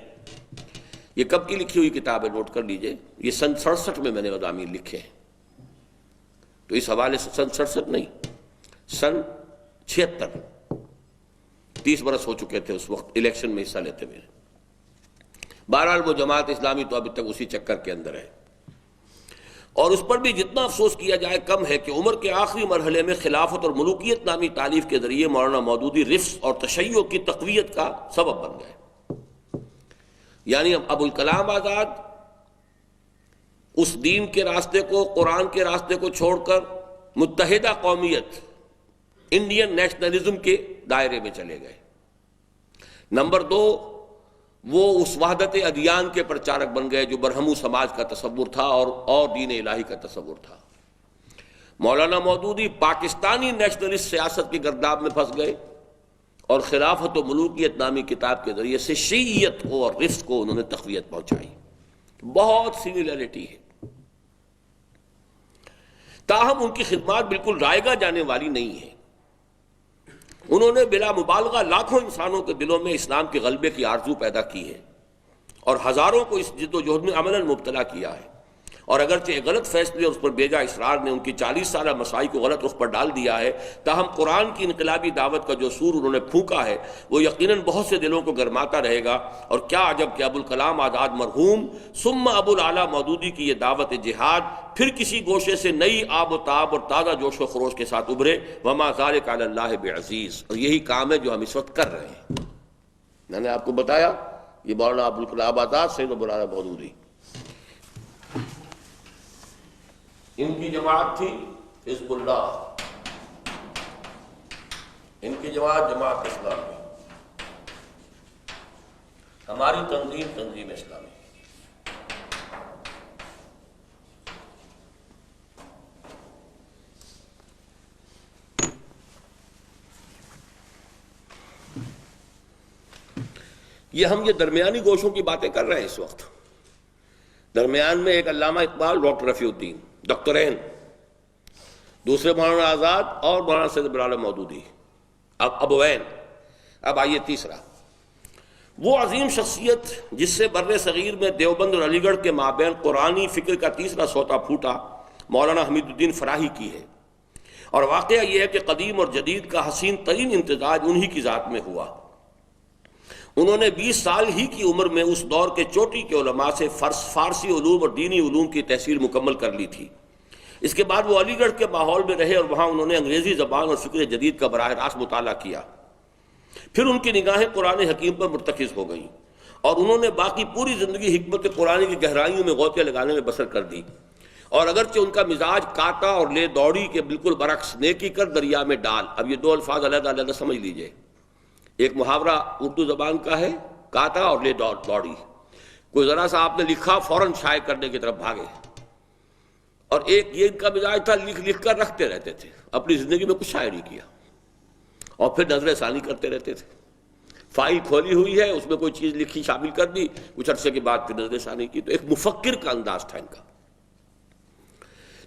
یہ کب کی لکھی ہوئی کتاب ہے، نوٹ کر لیجئے، یہ سن 67 میں میں نے مضامین لکھے ہیں، تو اس حوالے سے سن 67 نہیں، سن 76، 30 برس ہو چکے تھے اس وقت الیکشن میں حصہ لیتے ہوئے۔ بہرحال وہ جماعت اسلامی تو ابھی تک اسی چکر کے اندر ہے، اور اس پر بھی جتنا افسوس کیا جائے کم ہے کہ عمر کے آخری مرحلے میں خلافت اور ملوکیت نامی تالیف کے ذریعے مولانا مودودی رفض اور تشیع کی تقویت کا سبب بن گئے۔ یعنی ابو الکلام آزاد اس دین کے راستے کو، قرآن کے راستے کو چھوڑ کر متحدہ قومیت، انڈین نیشنلزم کے دائرے میں چلے گئے۔ نمبر 2، وہ اس وحدت ادیان کے پرچارک بن گئے جو برہمو سماج کا تصور تھا اور دین الہی کا تصور تھا۔ مولانا مودودی پاکستانی نیشنلسٹ سیاست کی گرداب میں پھنس گئے، اور خلافت و ملوکیت نامی کتاب کے ذریعے سے شیعیت کو اور رفض کو انہوں نے تقویت پہنچائی۔ بہت سملیرٹی ہے، تاہم ان کی خدمات بالکل رائگاں جانے والی نہیں ہے۔ انہوں نے بلا مبالغہ لاکھوں انسانوں کے دلوں میں اسلام کے غلبے کی آرزو پیدا کی ہے، اور ہزاروں کو اس جد و جہد میں عملاً مبتلا کیا ہے، اور اگرچہ غلط فیصلے اور اس پر بیجا اصرار نے ان کی 40 سالہ مساعی کو غلط رخ پر ڈال دیا ہے، تاہم قرآن کی انقلابی دعوت کا جو سور انہوں نے پھونکا ہے وہ یقیناً بہت سے دلوں کو گرماتا رہے گا۔ اور کیا عجب کہ ابو الکلام آزاد مرحوم ثم ابو الاعلیٰ مودودی کی یہ دعوت جہاد پھر کسی گوشے سے نئی آب و تاب اور تازہ جوش و خروش کے ساتھ ابھرے۔ وما ذلک علی اللہ بعزیز، اور یہی کام ہے جو ہم اس وقت کر رہے ہیں۔ میں نے آپ کو بتایا یہ مولانا ابو الکلام آزاد، سید ابو الاعلیٰ مودودی، ان کی جماعت تھی حزب اللہ، ان کی جماعت اسلامی، ہماری تنظیم اسلامی۔ یہ درمیانی گوشوں کی باتیں کر رہے ہیں اس وقت۔ درمیان میں ایک علامہ اقبال، ڈاکٹر رفیع الدین ڈاکٹرین، دوسرے مولانا آزاد اور مولانا سید ابو الاعلیٰ مودودی، ابوین۔ اب آئیے تیسرا، وہ عظیم شخصیت جس سے بر صغیر میں دیوبند اور علی گڑھ کے مابین قرآنی فکر کا تیسرا سوتا پھوٹا، مولانا حمید الدین فراہی کی ہے، اور واقعہ یہ ہے کہ قدیم اور جدید کا حسین ترین امتزاج انہی کی ذات میں ہوا۔ انہوں نے 20 سال ہی کی عمر میں اس دور کے چوٹی کے علماء سے فارسی علوم اور دینی علوم کی تحصیل مکمل کر لی تھی۔ اس کے بعد وہ علی گڑھ کے ماحول میں رہے، اور وہاں انہوں نے انگریزی زبان اور فکر جدید کا براہ راست مطالعہ کیا۔ پھر ان کی نگاہیں قرآن حکیم پر مرتکز ہو گئیں، اور انہوں نے باقی پوری زندگی حکمت قرآن کی گہرائیوں میں غوطے لگانے میں بسر کر دی۔ اور اگرچہ ان کا مزاج کاتا اور لے دوڑی کے بالکل برعکس، نیکی کر دریا میں ڈال، اب یہ دو الفاظ علیحدہ علیحدہ سمجھ لیجئے۔ ایک محاورہ اردو زبان کا ہے، کاتا اور لے دوڑی، کوئی ذرا سا آپ نے لکھا فوراً شائع کرنے کی طرف بھاگے، اور ایک یہ ان کا مزاج تھا لکھ کر رکھتے رہتے تھے، اپنی زندگی میں کچھ شائع نہیں کیا، اور پھر نظر ثانی کرتے رہتے تھے۔ فائل کھولی ہوئی ہے، اس میں کوئی چیز لکھی شامل کر دی، کچھ عرصے کے بعد پھر نظر ثانی کی، تو ایک مفکر کا انداز تھا ان کا۔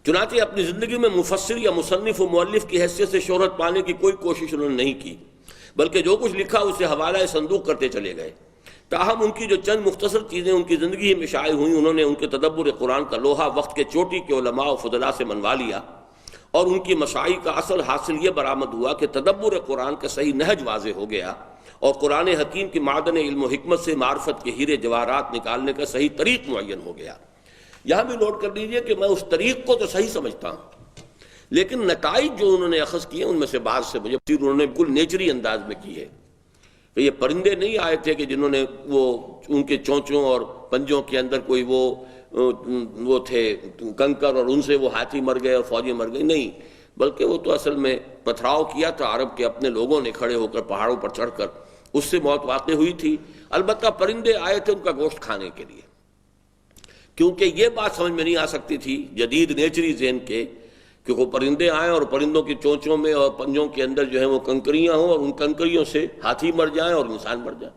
چنانچہ اپنی زندگی میں مفسر یا مصنف و مؤلف کی حیثیت سے شہرت پانے کی کوئی کوشش انہوں نے نہیں کی، بلکہ جو کچھ لکھا اسے حوالہ صندوق کرتے چلے گئے۔ تاہم ان کی جو چند مختصر چیزیں ان کی زندگی میں شائع ہوئیں، انہوں نے ان کے تدبر قرآن کا لوہا وقت کے چوٹی کے علماء و فضلاء سے منوا لیا، اور ان کی مشائی کا اصل حاصل یہ برآمد ہوا کہ تدبر قرآن کا صحیح نہج واضح ہو گیا، اور قرآن حکیم کی معدن علم و حکمت سے معرفت کے ہیرے جواہرات نکالنے کا صحیح طریق معین ہو گیا۔ یہاں بھی نوٹ کر لیجئے کہ میں اس طریق کو تو صحیح سمجھتا ہوں، لیکن نتائج جو انہوں نے اخذ کیے ان میں سے بعض سے مجھے انہوں نے بالکل نیچری انداز میں کی ہے کہ یہ پرندے نہیں آئے تھے کہ جنہوں نے وہ ان کے چونچوں اور پنجوں کے اندر کوئی وہ تھے کنکر، اور ان سے وہ ہاتھی مر گئے اور فوجی مر گئی، نہیں، بلکہ وہ تو اصل میں پتھراؤ کیا تھا عرب کے اپنے لوگوں نے کھڑے ہو کر پہاڑوں پر چڑھ کر، اس سے موت واقع ہوئی تھی۔ البتہ پرندے آئے تھے ان کا گوشت کھانے کے لیے، کیونکہ یہ بات سمجھ میں نہیں آ سکتی تھی جدید نیچری ذہن کے کہ وہ پرندے آئیں اور پرندوں کی چونچوں میں اور پنجوں کے اندر جو ہیں وہ کنکریاں ہوں، اور ان کنکریوں سے ہاتھی مر جائیں اور انسان مر جائیں۔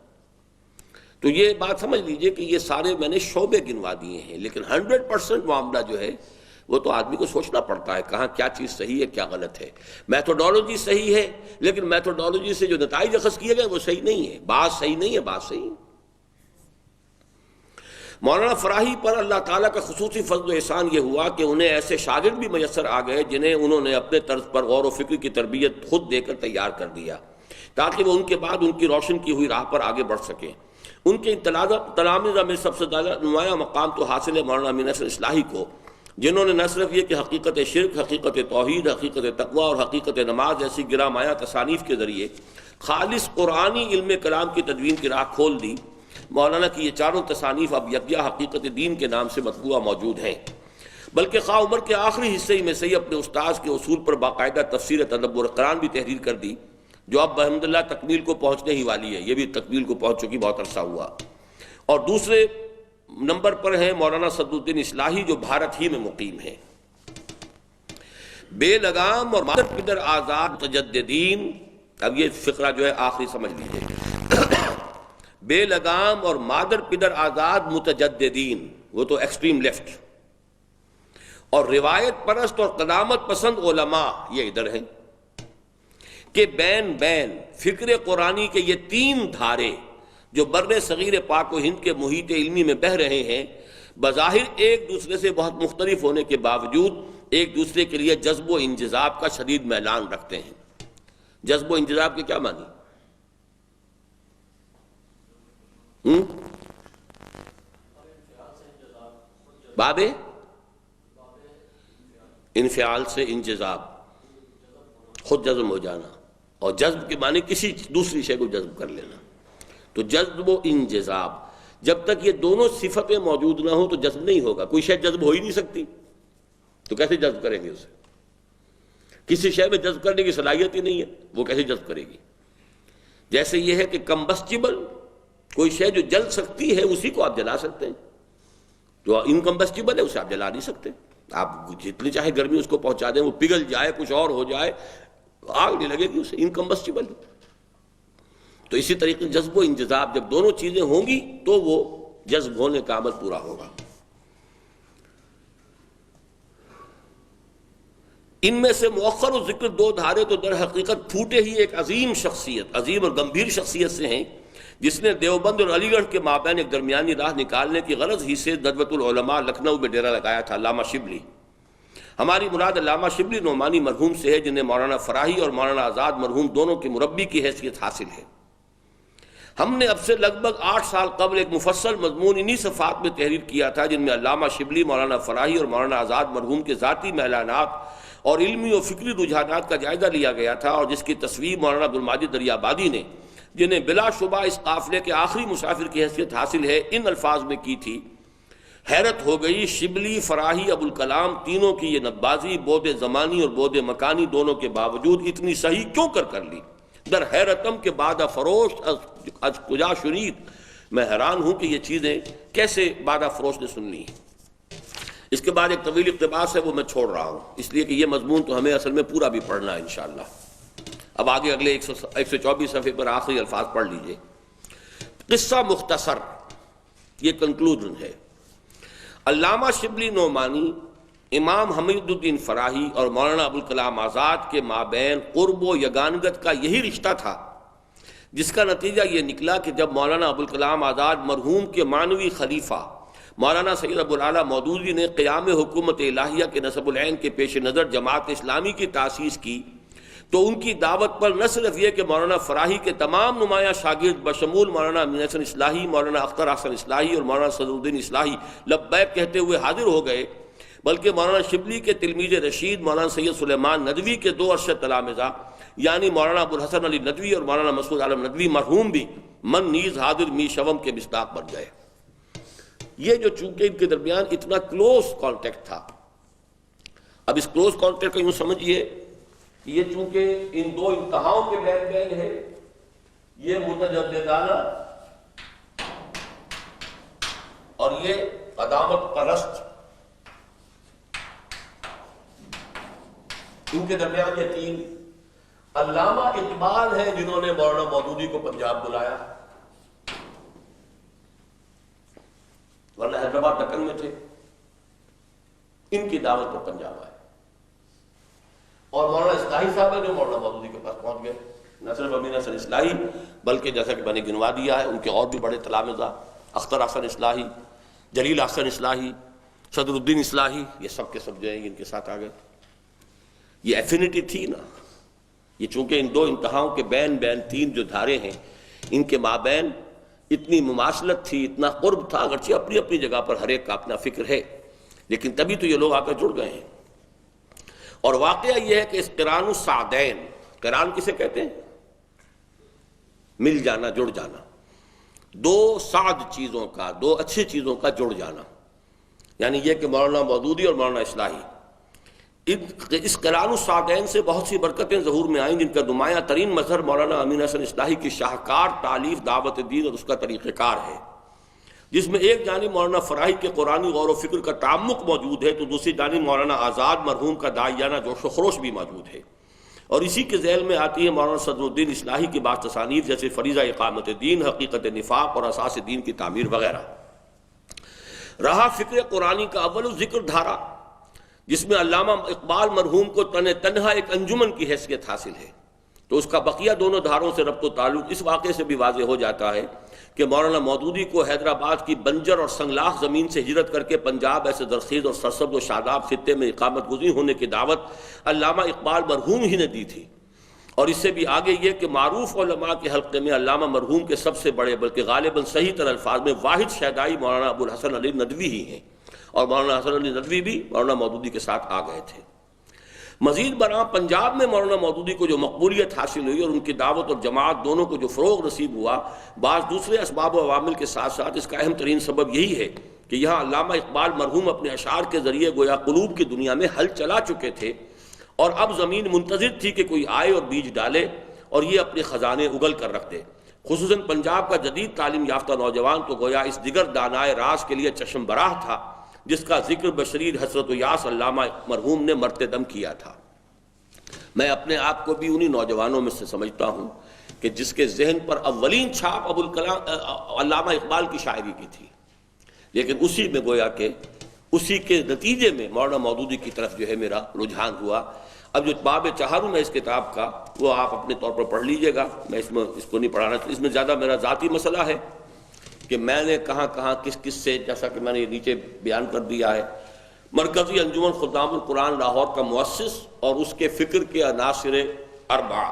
تو یہ بات سمجھ لیجئے کہ یہ سارے میں نے شعبے گنوا دیے ہیں، لیکن 100% معاملہ جو ہے وہ تو آدمی کو سوچنا پڑتا ہے کہاں کیا چیز صحیح ہے کیا غلط ہے۔ میتھوڈالوجی صحیح ہے، لیکن میتھوڈالوجی سے جو نتائج اخذ کیے گئے وہ صحیح نہیں ہے، بات صحیح نہیں ہے، بات صحیح ہے۔ مولانا فراہی پر اللہ تعالیٰ کا خصوصی فضل و احسان یہ ہوا کہ انہیں ایسے شاگرد بھی میسر آ گئے جنہیں انہوں نے اپنے طرز پر غور و فکر کی تربیت خود دے کر تیار کر دیا تاکہ وہ ان کے بعد ان کی روشن کی ہوئی راہ پر آگے بڑھ سکیں۔ ان کے تلامذہ میں سب سے زیادہ نمایاں مقام تو حاصل ہے مولانا امین احسن اصلاحی کو، جنہوں نے نہ صرف یہ کہ حقیقت شرک، حقیقت توحید، حقیقت تقوی اور حقیقت نماز جیسی گرامایہ تصانیف کے ذریعے خالص قرآنی علم کلام کی تدوین کی راہ کھول دی۔ مولانا کی یہ چاروں تصانیف اب یکجا حقیقت دین کے نام سے مطبوعہ موجود ہیں، بلکہ خواہ عمر کے آخری حصے میں سے ہی اپنے استاذ کے اصول پر باقاعدہ تفسیر تدبر قرآن بھی تحریر کر دی، جو اب الحمدللہ تکمیل کو پہنچنے ہی والی ہے، یہ بھی تکمیل کو پہنچ چکی، بہت عرصہ ہوا۔ اور دوسرے نمبر پر ہیں مولانا صدر الدین اصلاحی، جو بھارت ہی میں مقیم ہیں۔ بے لگام اور مادر پدر آزاد متجددین، اب یہ فقرہ جو ہے آخری سمجھ لیجیے، بے لگام اور مادر پدر آزاد متجددین، وہ تو ایکسٹریم لیفٹ، اور روایت پرست اور قدامت پسند علماء، یہ ادھر ہیں، کہ بین بین فکر قرآنی کے یہ تین دھارے جو بر صغیر پاک و ہند کے محیط علمی میں بہہ رہے ہیں، بظاہر ایک دوسرے سے بہت مختلف ہونے کے باوجود ایک دوسرے کے لیے جذب و انجذاب کا شدید میلان رکھتے ہیں۔ جذب و انجذاب کے کیا معنی؟ باب انفعال سے انجذاب، خود جذب ہو جانا، اور جذب کے معنی کسی دوسری شے کو جذب کر لینا۔ تو جذب و انجذاب، جب تک یہ دونوں صفتیں موجود نہ ہوں تو جذب نہیں ہوگا۔ کوئی شے جذب ہو ہی نہیں سکتی تو کیسے جذب کریں گے اسے؟ کسی شے میں جذب کرنے کی صلاحیت ہی نہیں ہے، وہ کیسے جذب کرے گی؟ جیسے یہ ہے کہ کمبسٹیبل، کوئی شے جو جل سکتی ہے اسی کو آپ جلا سکتے ہیں، جو انکمبسٹیبل ہے اسے آپ جلا نہیں سکتے۔ آپ جتنی چاہے گرمی اس کو پہنچا دیں، وہ پگھل جائے، کچھ اور ہو جائے، آگ نہیں لگے گی اسے، انکمبسٹیبل۔ تو اسی طریقے جذب و انجذاب، جب دونوں چیزیں ہوں گی تو وہ جذب ہونے کا عمل پورا ہوگا۔ ان میں سے مؤخر و ذکر دو دھارے تو در حقیقت پھوٹے ہی ایک عظیم شخصیت، عظیم اور گمبھیر شخصیت سے ہیں، جس نے دیوبند اور علی گڑھ کے مابین ایک درمیانی راہ نکالنے کی غرض ہی سے ندوۃ العلماء لکھنؤ میں ڈیرا لگایا تھا، علامہ شبلی۔ ہماری مراد علامہ شبلی نعمانی مرحوم سے ہے، جنہیں مولانا فراہی اور مولانا آزاد مرحوم دونوں کے مربی کی حیثیت حاصل ہے۔ ہم نے اب سے لگ بھگ 8 سال قبل ایک مفصل مضمون انہی صفحات میں تحریر کیا تھا، جن میں علامہ شبلی، مولانا فراہی اور مولانا آزاد مرحوم کے ذاتی میلانات اور علمی و فکری رجحانات کا جائزہ لیا گیا تھا، اور جس کی تصویر مولانا عبدالماجد دریابادی نے، جنہیں بلا شبہ اس قافلے کے آخری مسافر کی حیثیت حاصل ہے، ان الفاظ میں کی تھی: حیرت ہو گئی شبلی، فراہی، ابوالکلام تینوں کی یہ نبازی بعد زمانی اور بعد مکانی دونوں کے باوجود اتنی صحیح کیوں کر لی؟ در حیرتم کے بعد فروش از کجا شنید، میں حیران ہوں کہ یہ چیزیں کیسے بادہ فروش نے سن لی۔ اس کے بعد ایک طویل اقتباس ہے، وہ میں چھوڑ رہا ہوں، اس لیے کہ یہ مضمون تو ہمیں اصل میں پورا بھی پڑھنا ہے انشاءاللہ۔ اب آگے اگلے 124 صفحے پر آخری الفاظ پڑھ لیجئے۔ قصہ مختصر، یہ کنکلوژن ہے۔ علامہ شبلی نعمانی، امام حمید الدین فراہی اور مولانا ابوالکلام آزاد کے مابین قرب و یگانگت کا یہی رشتہ تھا، جس کا نتیجہ یہ نکلا کہ جب مولانا ابوالکلام آزاد مرحوم کے معنوی خلیفہ مولانا سید ابوالعلا مودودی نے قیام حکومت الہیہ کے نصب العین کے پیش نظر جماعت اسلامی کی تاسیس کی، تو ان کی دعوت پر نہ صرف یہ کہ مولانا فراہی کے تمام نمایاں شاگرد بشمول مولانا امین احسن اصلاحی، مولانا اختر احسن اصلاحی اور مولانا صدر الدین اصلاحی لبیک کہتے ہوئے حاضر ہو گئے، بلکہ مولانا شبلی کے تلمیذ رشید مولانا سید سلیمان ندوی کے 2 ارشد تلامذہ، یعنی مولانا ابوالحسن علی ندوی اور مولانا مسعود عالم ندوی مرحوم بھی من نیز حاضر می شوم کے مصداق بن گئے۔ یہ جو چونکہ ان کے درمیان اتنا کلوز کانٹیکٹ تھا، اب اس کلوز کانٹیکٹ کو یوں سمجھیے، یہ چونکہ ان دو انتہاؤں کے بین بین ہے، یہ متجددانہ اور یہ قدامت پرست، ان کے درمیان یہ 3۔ علامہ اقبال ہیں جنہوں نے مولانا مودودی کو پنجاب بلایا، حیدرآباد دکن میں تھے، ان کی دعوت پر پنجاب آئے، اور مولانا اصلاحی صاحب ہے جو مولانا مودودی کے پاس پہنچ گئے۔ نہ صرف امین حسن اصلاحی بلکہ جیسا کہ میں نے گنوا دیا ہے ان کے اور بھی بڑے تلامذہ، اختر حسن اصلاحی، جلیل حسن اصلاحی، صدر الدین اصلاحی، یہ سب کے سب جو ہیں ان کے ساتھ آ گئے۔ یہ ایفینٹی تھی نا، یہ چونکہ ان دو انتہاؤں کے بین تین جو دھارے ہیں، ان کے مابین اتنی مماثلت تھی، اتنا قرب تھا، اگرچہ اپنی اپنی جگہ پر ہر ایک کا اپنا فکر ہے، لیکن تبھی تو یہ لوگ آ کر جڑ گئے ہیں۔ اور واقعہ یہ ہے کہ اس قران السعدین، قران کسے کہتے ہیں؟ مل جانا، جڑ جانا، دو سعد چیزوں کا، دو اچھی چیزوں کا جڑ جانا، یعنی یہ کہ مولانا مودودی اور مولانا اصلاحی، اس قران السعدین سے بہت سی برکتیں ظہور میں آئیں، جن کا نمایاں ترین مظہر مولانا امین حسن اصلاحی کی شاہکار تالیف دعوت دین اور اس کا طریقہ کار ہے، جس میں ایک جانب مولانا فراہی کے قرآنی غور و فکر کا تعمق موجود ہے، تو دوسری جانب مولانا آزاد مرحوم کا داعیانہ جوش و خروش بھی موجود ہے، اور اسی کے ذیل میں آتی ہے مولانا صدر الدین اصلاحی کی بعض تصانیف جیسے فریضہ اقامت دین، حقیقت نفاق اور اساس دین کی تعمیر وغیرہ۔ رہا فکر قرآنی کا اول ذکر دھارا، جس میں علامہ اقبال مرحوم کو تنہا ایک انجمن کی حیثیت حاصل ہے، تو اس کا بقیہ دونوں دھاروں سے ربط و تعلق اس واقعے سے بھی واضح ہو جاتا ہے کہ مولانا مودودی کو حیدرآباد کی بنجر اور سنگلاخ زمین سے ہجرت کر کے پنجاب ایسے زرخیز اور سرسبز و شاداب خطے میں اقامت گزین ہونے کی دعوت علامہ اقبال مرحوم ہی نے دی تھی، اور اس سے بھی آگے یہ کہ معروف علماء کے حلقے میں علامہ مرحوم کے سب سے بڑے بلکہ غالباً صحیح تر الفاظ میں واحد شیدائی مولانا ابو الحسن علی ندوی ہی ہیں، اور مولانا حسن علی ندوی بھی مولانا مودودی کے ساتھ آ گئے تھے۔ مزید برآں پنجاب میں مولانا مودودی کو جو مقبولیت حاصل ہوئی اور ان کی دعوت اور جماعت دونوں کو جو فروغ نصیب ہوا، بعض دوسرے اسباب و عوامل کے ساتھ ساتھ اس کا اہم ترین سبب یہی ہے کہ یہاں علامہ اقبال مرحوم اپنے اشعار کے ذریعے گویا قلوب کی دنیا میں ہل چلا چکے تھے، اور اب زمین منتظر تھی کہ کوئی آئے اور بیج ڈالے اور یہ اپنے خزانے اگل کر رکھ دے۔ خصوصاً پنجاب کا جدید تعلیم یافتہ نوجوان تو گویا اس دیگر دانائے راز کے لیے چشم براہ تھا، جس کا ذکر بشریر حسرت و یاس علامہ مرحوم نے مرتے دم کیا تھا۔ میں اپنے آپ کو بھی انہی نوجوانوں میں سے سمجھتا ہوں کہ جس کے ذہن پر اولین چھاپ علامہ اقبال کی شاعری کی تھی، لیکن اسی میں گویا کہ اسی کے نتیجے میں مولانا مودودی کی طرف جو ہے میرا رجحان ہوا۔ اب جو باب چہارم ہے اس کتاب کا، وہ آپ اپنے طور پر پڑھ لیجئے گا، میں اس کو نہیں پڑھانا، اس میں زیادہ میرا ذاتی مسئلہ ہے کہ میں نے کہاں کس سے، جیسا کہ میں نے نیچے بیان کر دیا ہے، مرکزی انجمن خدام القرآن لاہور کا مؤسس اور اس کے فکر کے عناصر اربعہ،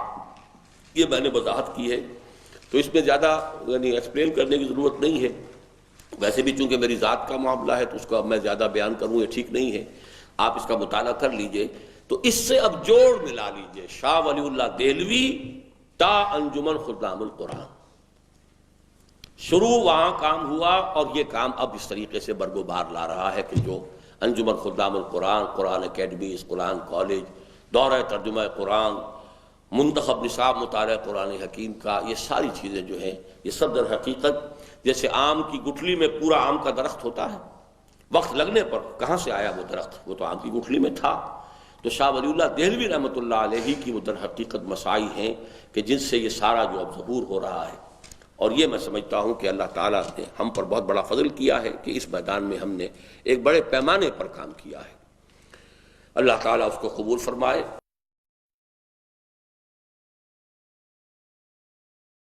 یہ میں نے وضاحت کی ہے، تو اس میں زیادہ یعنی ایکسپلین کرنے کی ضرورت نہیں ہے۔ ویسے بھی چونکہ میری ذات کا معاملہ ہے تو اس کا میں زیادہ بیان کروں یہ ٹھیک نہیں ہے، آپ اس کا مطالعہ کر لیجئے۔ تو اس سے اب جوڑ ملا لیجئے شاہ ولی اللہ دہلوی تا انجمن خدام القرآن، شروع وہاں کام ہوا اور یہ کام اب اس طریقے سے برگ و بار لا رہا ہے کہ جو انجمن خدام القرآن، قرآن اکیڈمیز، قرآن کالج، دورہ ترجمہ قرآن، منتخب نصاب مطالعہ قرآن حکیم کا، یہ ساری چیزیں جو ہیں یہ سب در حقیقت جیسے آم کی گٹھلی میں پورا آم کا درخت ہوتا ہے، وقت لگنے پر کہاں سے آیا وہ درخت، وہ تو آم کی گٹھلی میں تھا، تو شاہ ولی اللہ دہلوی رحمۃ اللہ علیہ کی وہ در حقیقت مسائی ہیں کہ جن سے یہ سارا جو اب ظہور ہو رہا ہے، اور یہ میں سمجھتا ہوں کہ اللہ تعالیٰ نے ہم پر بہت بڑا فضل کیا ہے کہ اس میدان میں ہم نے ایک بڑے پیمانے پر کام کیا ہے۔ اللہ تعالیٰ اس کو قبول فرمائے۔